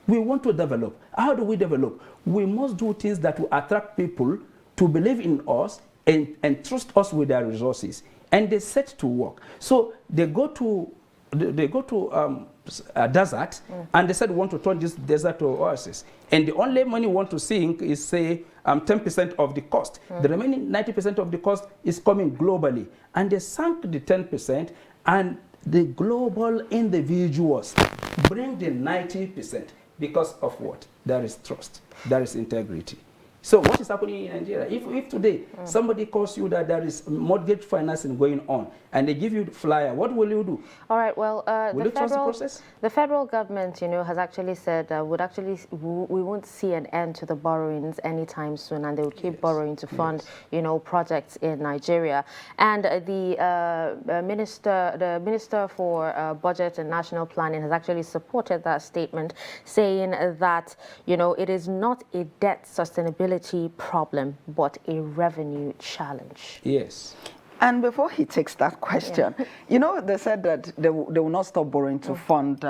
We want to develop. How do we develop? We must do things that will attract people to believe in us and trust us with their resources. And they set to work. So they go to a desert, and they said we want to turn this desert to oasis. And the only money we want to sink is, say, 10% of the cost. The remaining 90% of the cost is coming globally. And they sank the 10%, and the global individuals bring the 90% because of what? There is trust, there is integrity. So what is happening in Nigeria? If today somebody calls you that there is mortgage financing going on and they give you the flyer, what will you do? All right, well, the federal government, you know, has actually said we won't see an end to the borrowings anytime soon, and they will keep borrowing to fund, you know, projects in Nigeria. And the minister for Budget and National Planning has actually supported that statement, saying that, you know, it is not a debt sustainability problem, but a revenue challenge. Yes. And before he takes that question, you know, they said that they will not stop borrowing to fund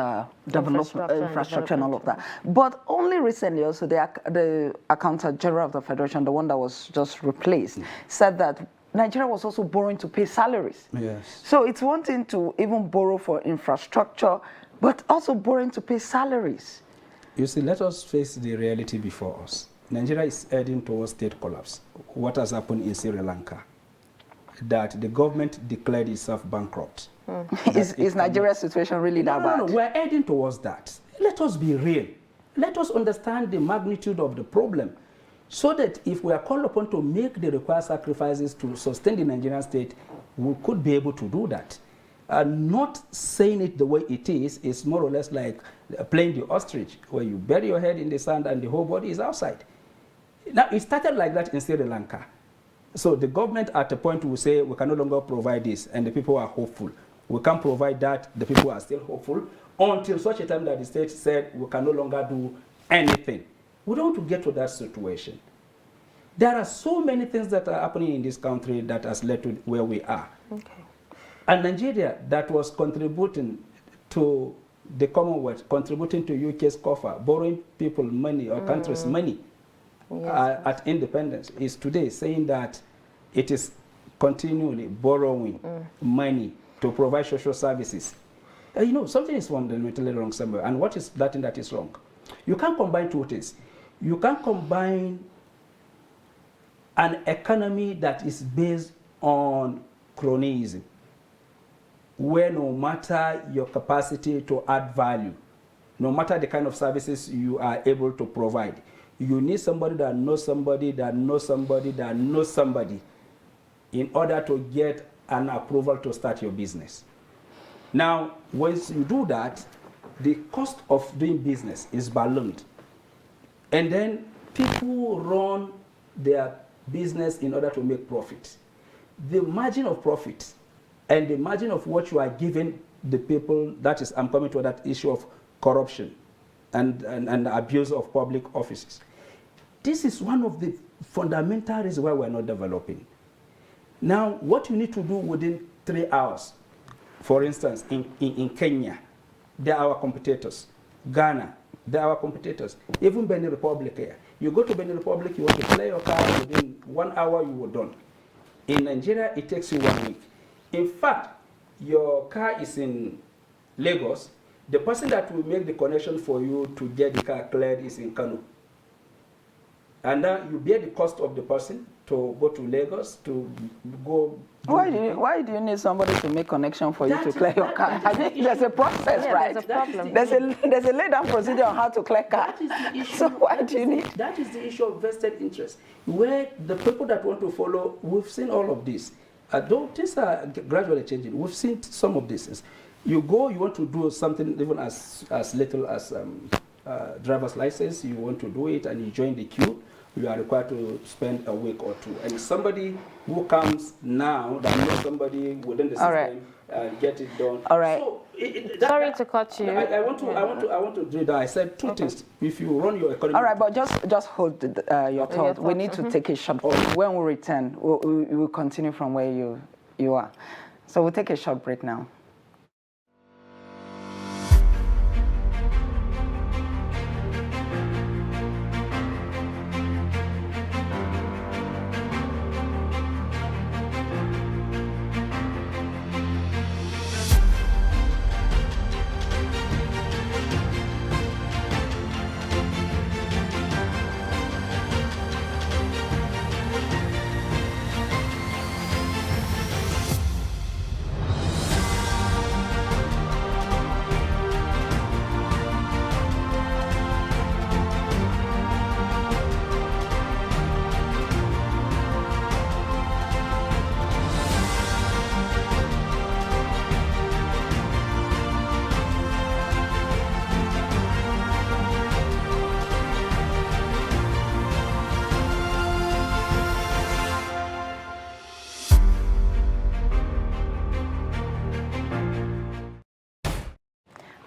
infrastructure and all of that. But only recently also the Accountant General of the Federation, the one that was just replaced, said that Nigeria was also borrowing to pay salaries. Yes. So it's one thing to even borrow for infrastructure, but also borrowing to pay salaries. You see, let us face the reality before us. Nigeria is heading towards state collapse. What has happened in Sri Lanka? That the government declared itself bankrupt. Is Nigeria's situation really that bad? No, we're heading towards that. Let us be real. Let us understand the magnitude of the problem, so that if we are called upon to make the required sacrifices to sustain the Nigerian state, we could be able to do that. Not saying it the way it is more or less like playing the ostrich, where you bury your head in the sand and the whole body is outside. Now, it started like that in Sri Lanka. So the government at a point will say, we can no longer provide this, and the people are hopeful. We can't provide that, the people are still hopeful, until such a time that the state said, we can no longer do anything. We don't want to get to that situation. There are so many things that are happening in this country that has led to where we are. Okay. And Nigeria, that was contributing to the Commonwealth, contributing to UK's coffer, borrowing people money or countries money at independence, is today saying that it is continually borrowing money to provide social services. You know, something is fundamentally wrong somewhere. And what is that thing that is wrong? You can't combine two things. You can't combine an economy that is based on cronyism, where no matter your capacity to add value, no matter the kind of services you are able to provide, you need somebody that knows somebody that knows somebody that knows somebody in order to get an approval to start your business. Now, once you do that, the cost of doing business is ballooned. And then people run their business in order to make profit. The margin of profit and the margin of what you are giving the people, that is, I'm coming to that issue of corruption and abuse of public offices. This is one of the fundamental reasons why we're not developing. Now, what you need to do within 3 hours, for instance, in Kenya, they are our competitors. Ghana, they are our competitors. Even Benin Republic here. You go to Benin Republic, you want to clear your car, within 1 hour you were done. In Nigeria, it takes you 1 week. In fact, your car is in Lagos. The person that will make the connection for you to get the car cleared is in Kano. And then you bear the cost of the person to go to Lagos to go. Why do you need somebody to make connection for you to clear your car? I mean, there's a process, right? There's a problem. There's a laid down procedure on how to clear car. That is the issue. So why do you need? That is the issue of vested interest, where the people that want to follow, we've seen all of this. Though things are gradually changing, we've seen some of these. You go, you want to do something even as little as driver's license, you want to do it and you join the queue, you are required to spend a week or two. And somebody who comes now that knows somebody within the system, get it done. All right. So Sorry to cut you. I want to do that. I said two things. If you run your economy. All right, but just hold your thought. We need to take a short break. When we return, we'll continue from where you are. So we'll take a short break now.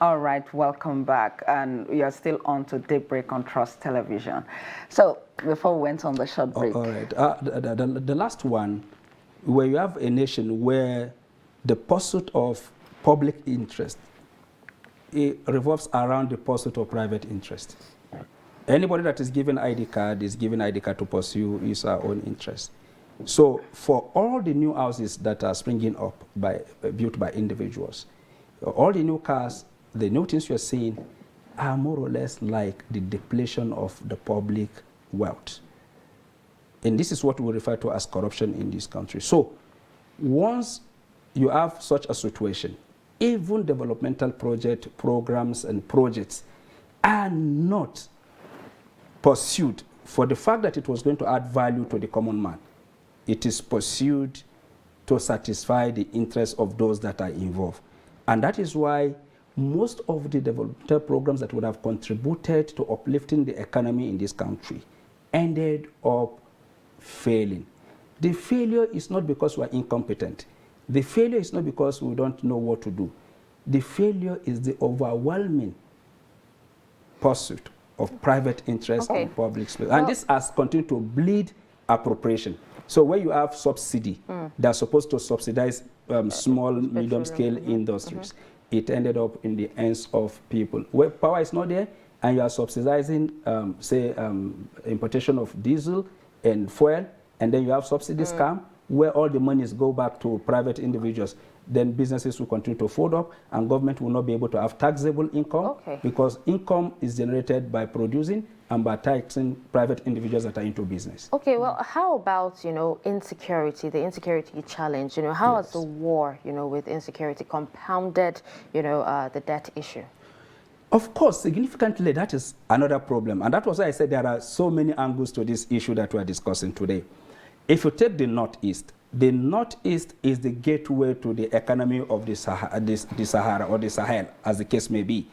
All right, welcome back. And we are still on to Daybreak on Trust Television. So before we went on the short break. All right. The last one, where you have a nation where the pursuit of public interest, it revolves around the pursuit of private interest. Anybody that is given ID card is given ID card to pursue his own interest. So for all the new houses that are springing up built by individuals, all the new cars, the new things you're seeing are more or less like the depletion of the public wealth. And this is what we refer to as corruption in this country. So once you have such a situation, even developmental programs and projects are not pursued for the fact that it was going to add value to the common man. It is pursued to satisfy the interests of those that are involved. And that is why most of the developmental programs that would have contributed to uplifting the economy in this country ended up failing. The failure is not because we are incompetent. The failure is not because we don't know what to do. The failure is the overwhelming pursuit of private interest in public space. And this has continued to bleed appropriation. So where you have subsidy, they're supposed to subsidize small, medium-scale industries. It ended up in the hands of people. Where power is not there, and you are subsidizing, importation of diesel and fuel, and then you have subsidy scam, where all the monies go back to private individuals. Then businesses will continue to fold up, and government will not be able to have taxable income, because income is generated by producing and by taxing private individuals that are into business. Okay, well, how about, insecurity, the insecurity challenge? How has the war, with insecurity compounded, the debt issue? Of course, significantly, that is another problem. And that was why I said there are so many angles to this issue that we are discussing today. If you take the Northeast is the gateway to the economy of the Sahara or the Sahel, as the case may be.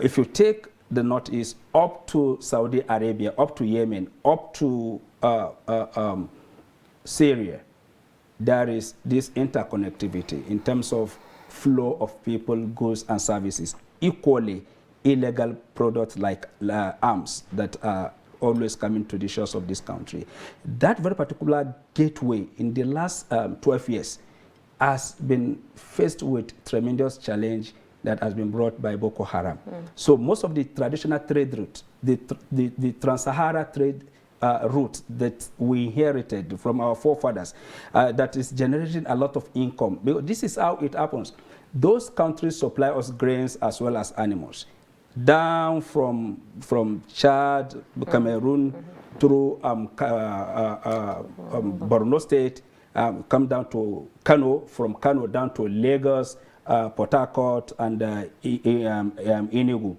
If you take the Northeast up to Saudi Arabia, up to Yemen, up to Syria, there is this interconnectivity in terms of flow of people, goods, and services. Equally, illegal products like arms that are always coming to the shores of this country. That very particular gateway in the last 12 years has been faced with tremendous challenge that has been brought by Boko Haram. So most of the traditional trade routes, the Trans-Sahara trade route that we inherited from our forefathers, that is generating a lot of income. This is how it happens. Those countries supply us grains as well as animals. Down from Chad, Cameroon, through Borno State, come down to Kano, from Kano down to Lagos, Port Harcourt, and Enugu.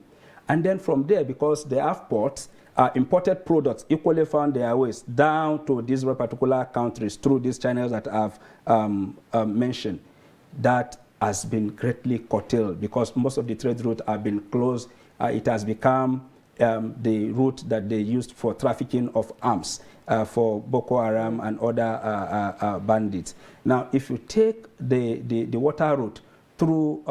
And then from there, because they have ports, imported products equally found their ways down to these particular countries through these channels that I've mentioned. That has been greatly curtailed because most of the trade routes have been closed. It has become the route that they used for trafficking of arms for Boko Haram and other bandits. Now, if you take the water route through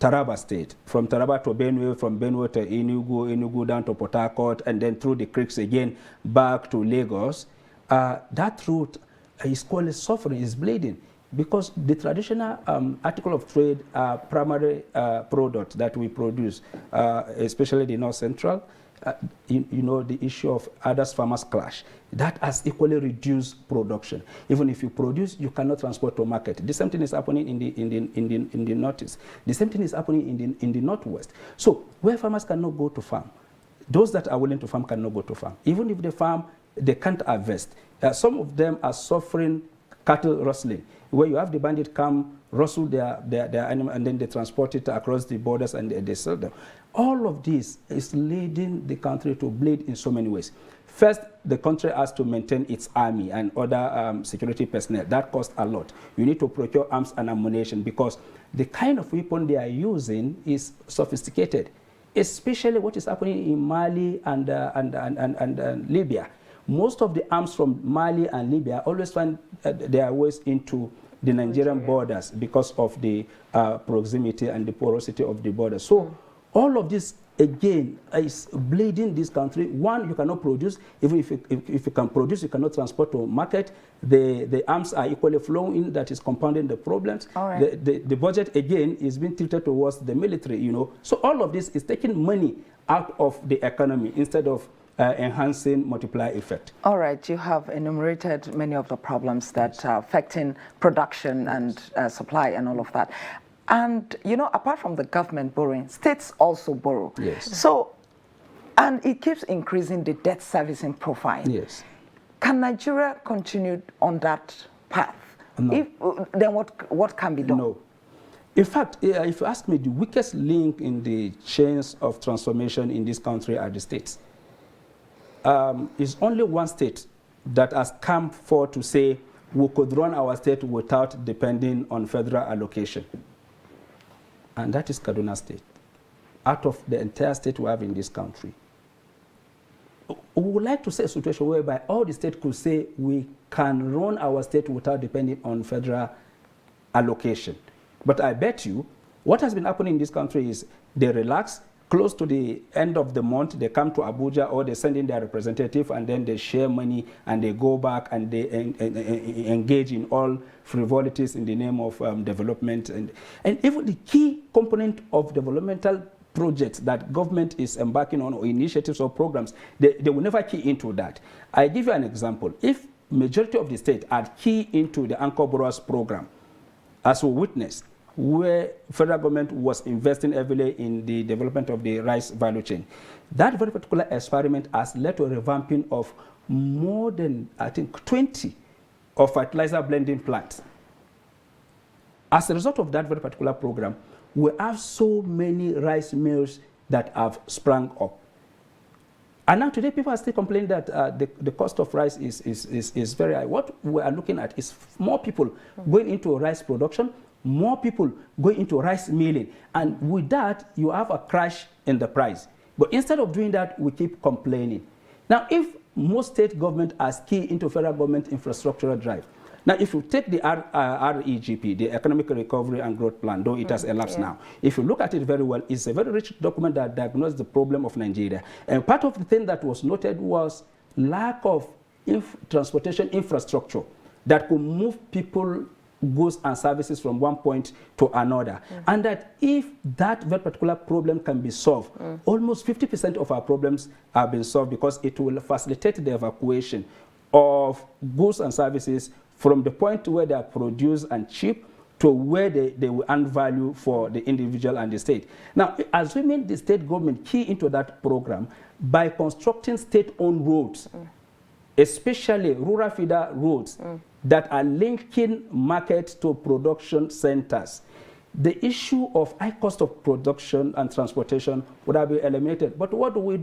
Taraba State, from Taraba to Benue, from Benue to Enugu down to Port Harcourt, and then through the creeks again back to Lagos, that route is called suffering, is bleeding, because the traditional article of trade primary product that we produce, especially the North Central, you know, the issue of others-farmers clash, that has equally reduced production. Even if you produce, you cannot transport to market. The same thing is happening in the Northeast. The same thing is happening in the Northwest. So where farmers cannot go to farm, those that are willing to farm cannot go to farm. Even if they farm, they can't harvest. Some of them are suffering cattle rustling, where you have the bandit come rustle their animal and then they transport it across the borders and they sell them. All of this is leading the country to bleed in so many ways. First, the country has to maintain its army and other security personnel. That costs a lot. You need to procure arms and ammunition because the kind of weapon they are using is sophisticated, especially what is happening in Mali and Libya. Most of the arms from Mali and Libya always find their ways into the Nigerian borders because of the proximity and the porosity of the border. So all of this, again, is bleeding this country. One, you cannot produce. Even if you can produce, you cannot transport to market. The arms are equally flowing in, that is compounding the problems. All right. The budget, again, is being tilted towards the military, you know. So all of this is taking money out of the economy instead of enhancing multiplier effect. All right, you have enumerated many of the problems that are affecting production and supply and all of that. And, you know, apart from the government borrowing, states also borrow. Yes. So, and it keeps increasing the debt servicing profile. Yes. Can Nigeria continue on that path? No. Then what can be done? No. In fact, if you ask me, the weakest link in the chains of transformation in this country are the states. It's only one state that has come forward to say we could run our state without depending on federal allocation. And that is Kaduna State. Out of the entire state we have in this country, we would like to see a situation whereby all the states could say we can run our state without depending on federal allocation. But I bet you what has been happening in this country is they relax. Close to the end of the month, they come to Abuja or they send in their representative and then they share money and they go back and they engage in all frivolities in the name of development. And even the key component of developmental projects that government is embarking on or initiatives or programs, they will never key into that. I give you an example. If majority of the state had key into the Anchor Borrowers program, as we witnessed, where federal government was investing heavily in the development of the rice value chain. That very particular experiment has led to a revamping of more than, I think, 20 of fertilizer blending plants. As a result of that very particular program, we have so many rice mills that have sprung up. And now today people are still complaining that the cost of rice is very high. What we are looking at is more people going into rice production, more people going into rice milling, and with that you have a crash in the price. But instead of doing that, we keep complaining. Now, if most state government has key into federal government infrastructural drive, now if you take the REGP, the Economic Recovery and Growth Plan, though it has elapsed now, if you look at it very well, it's a very rich document that diagnosed the problem of Nigeria. And part of the thing that was noted was lack of transportation infrastructure that could move people, goods and services from one point to another. And that if that very particular problem can be solved, almost 50% of our problems have been solved because it will facilitate the evacuation of goods and services from the point where they are produced and shipped to where they will earn value for the individual and the state. Now, assuming the state government key into that program by constructing state-owned roads, especially rural feeder roads, that are linking market to production centers, the issue of high cost of production and transportation would have been eliminated. But what do? We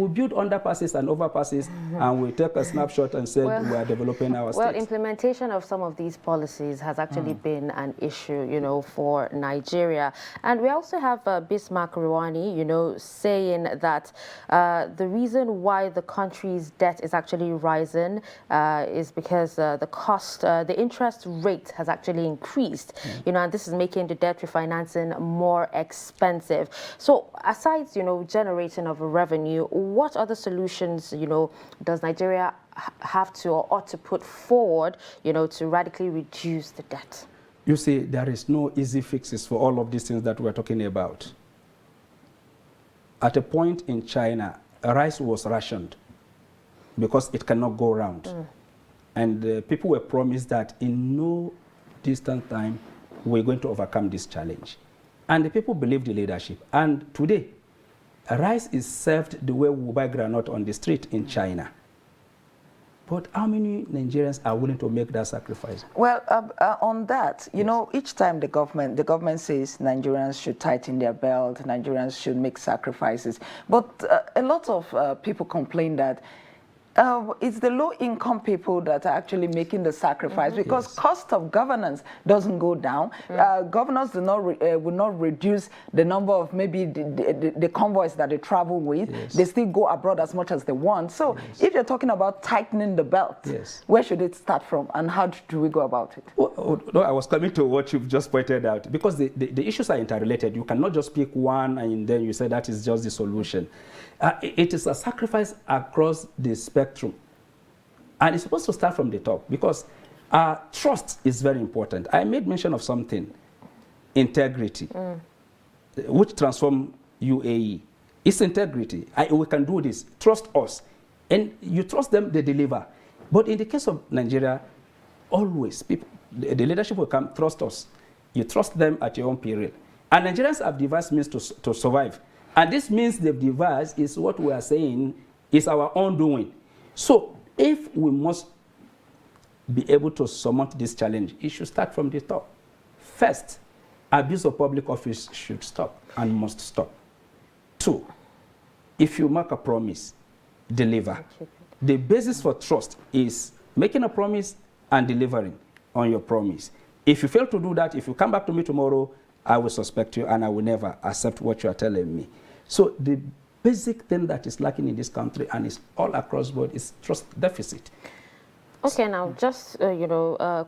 build underpasses and overpasses, and we take a snapshot and say we are developing our state. Well, implementation of some of these policies has actually been an issue, you know, for Nigeria. And we also have Bismarck Rwani, you know, saying that the reason why the country's debt is actually rising is because the interest rate has actually increased, you know, and this is making the debt debt refinancing more expensive. So aside, generating of revenue, what other solutions, does Nigeria have to or ought to put forward, to radically reduce the debt? You see, there is no easy fixes for all of these things that we're talking about. At a point in China, rice was rationed because it cannot go around. And people were promised that in no distant time, we're going to overcome this challenge. And the people believed the leadership. And today, rice is served the way we buy granite on the street in China. But how many Nigerians are willing to make that sacrifice? Well, on that, each time the government says Nigerians should tighten their belt, Nigerians should make sacrifices. But a lot of people complain that it's the low-income people that are actually making the sacrifice because cost of governance doesn't go down. Governors will not reduce the number of maybe the convoys that they travel with. They still go abroad as much as they want. So if you're talking about tightening the belt, where should it start from and how do we go about it? No, I was coming to what you've just pointed out because the issues are interrelated. You cannot just pick one and then you say that is just the solution. It is a sacrifice across the spectrum. And it's supposed to start from the top because trust is very important. I made mention of something, integrity, which transform UAE. It's integrity. We can do this. Trust us. And you trust them, they deliver. But in the case of Nigeria, always, the leadership will come, trust us. You trust them at your own period. And Nigerians have devised means to survive. And this means they've devised is what we are saying is our own doing. So if we must be able to surmount this challenge, it should start from the top. First, abuse of public office should stop and must stop. 2, if you make a promise, deliver. The basis for trust is making a promise and delivering on your promise. If you fail to do that, if you come back to me tomorrow, I will suspect you and I will never accept what you are telling me. So the basic thing that is lacking in this country and is all across board is trust deficit. Okay, now just,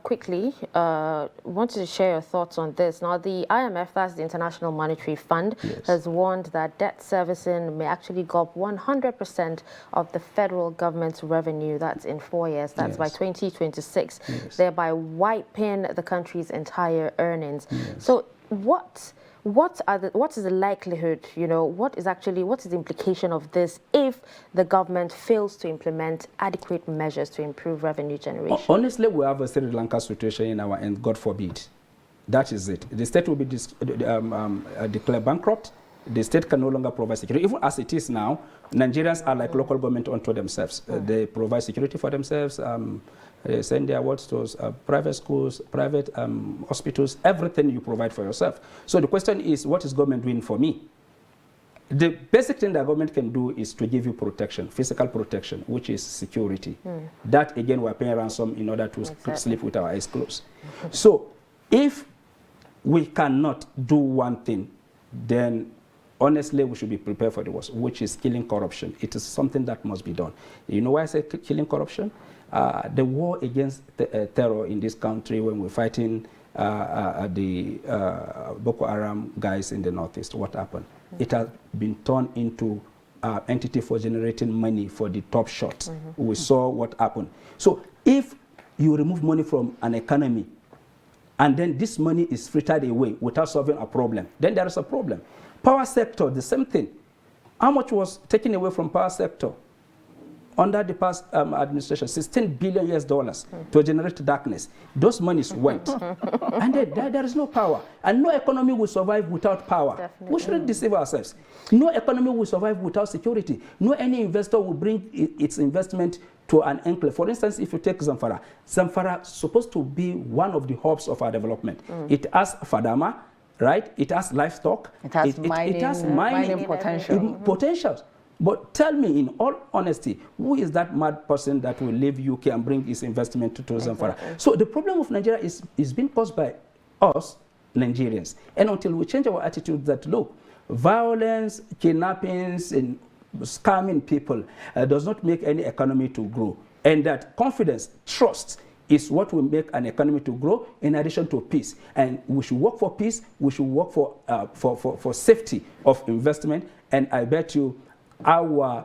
quickly, wanted to share your thoughts on this. Now, the IMF, that's the International Monetary Fund, has warned that debt servicing may actually go up 100% of the federal government's revenue. That's in 4 years. That's by 2026, thereby wiping the country's entire earnings. So what is the likelihood, what is the implication of this if the government fails to implement adequate measures to improve revenue generation? Honestly, we have a Sri Lanka situation in our end, God forbid. That is it. The state will be declared bankrupt. The state can no longer provide security. Even as it is now, Nigerians are like local government unto themselves. They provide security for themselves. They send their words to private schools, private hospitals, everything you provide for yourself. So the question is, what is government doing for me? The basic thing that government can do is to give you protection, physical protection, which is security. That, again, we're paying ransom in order to sleep with our eyes closed. So if we cannot do one thing, then honestly, we should be prepared for the worst, which is killing corruption. It is something that must be done. You know why I say killing corruption? The war against terror in this country, when we're fighting the Boko Haram guys in the northeast, what happened? It has been turned into an entity for generating money for the top shots. We saw what happened. So if you remove money from an economy, and then this money is frittered away without solving a problem, then there is a problem. Power sector, the same thing. How much was taken away from power sector? Under the past administration, $16 billion to generate darkness. Those monies went. And then there is no power. And no economy will survive without power. Definitely. We shouldn't deceive ourselves. No economy will survive without security. No any investor will bring its investment to an enclave. For instance, if you take Zamfara, Zamfara is supposed to be one of the hubs of our development. It has Fadama, right? It has livestock. It has mining potentials. But tell me, in all honesty, who is that mad person that will leave UK and bring his investment to Zamfara? So the problem of Nigeria is being caused by us, Nigerians. And until we change our attitude that, look, violence, kidnappings, and scamming people does not make any economy to grow. And that confidence, trust is what will make an economy to grow in addition to peace. And we should work for peace, we should work for safety of investment, and I bet you our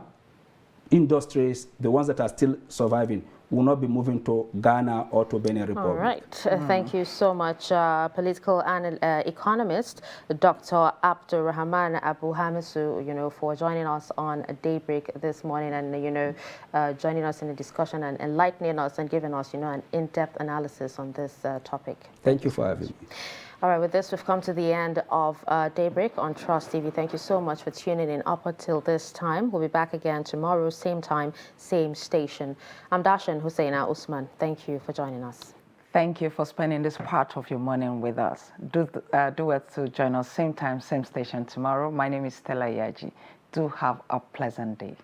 industries, the ones that are still surviving, will not be moving to Ghana or to Benin Republic. All right. Thank you so much, political economist Dr. Abdulrahman Abu Hamisu, for joining us on Daybreak this morning and, joining us in the discussion and enlightening us and giving us, an in-depth analysis on this topic. Thank you for having me. All right, with this, we've come to the end of Daybreak on Trust TV. Thank you so much for tuning in up until this time. We'll be back again tomorrow, same time, same station. I'm Dashan Husseina Usman. Thank you for joining us. Thank you for spending this part of your morning with us. Do it to join us same time, same station tomorrow. My name is Stella Yaji. Do have a pleasant day.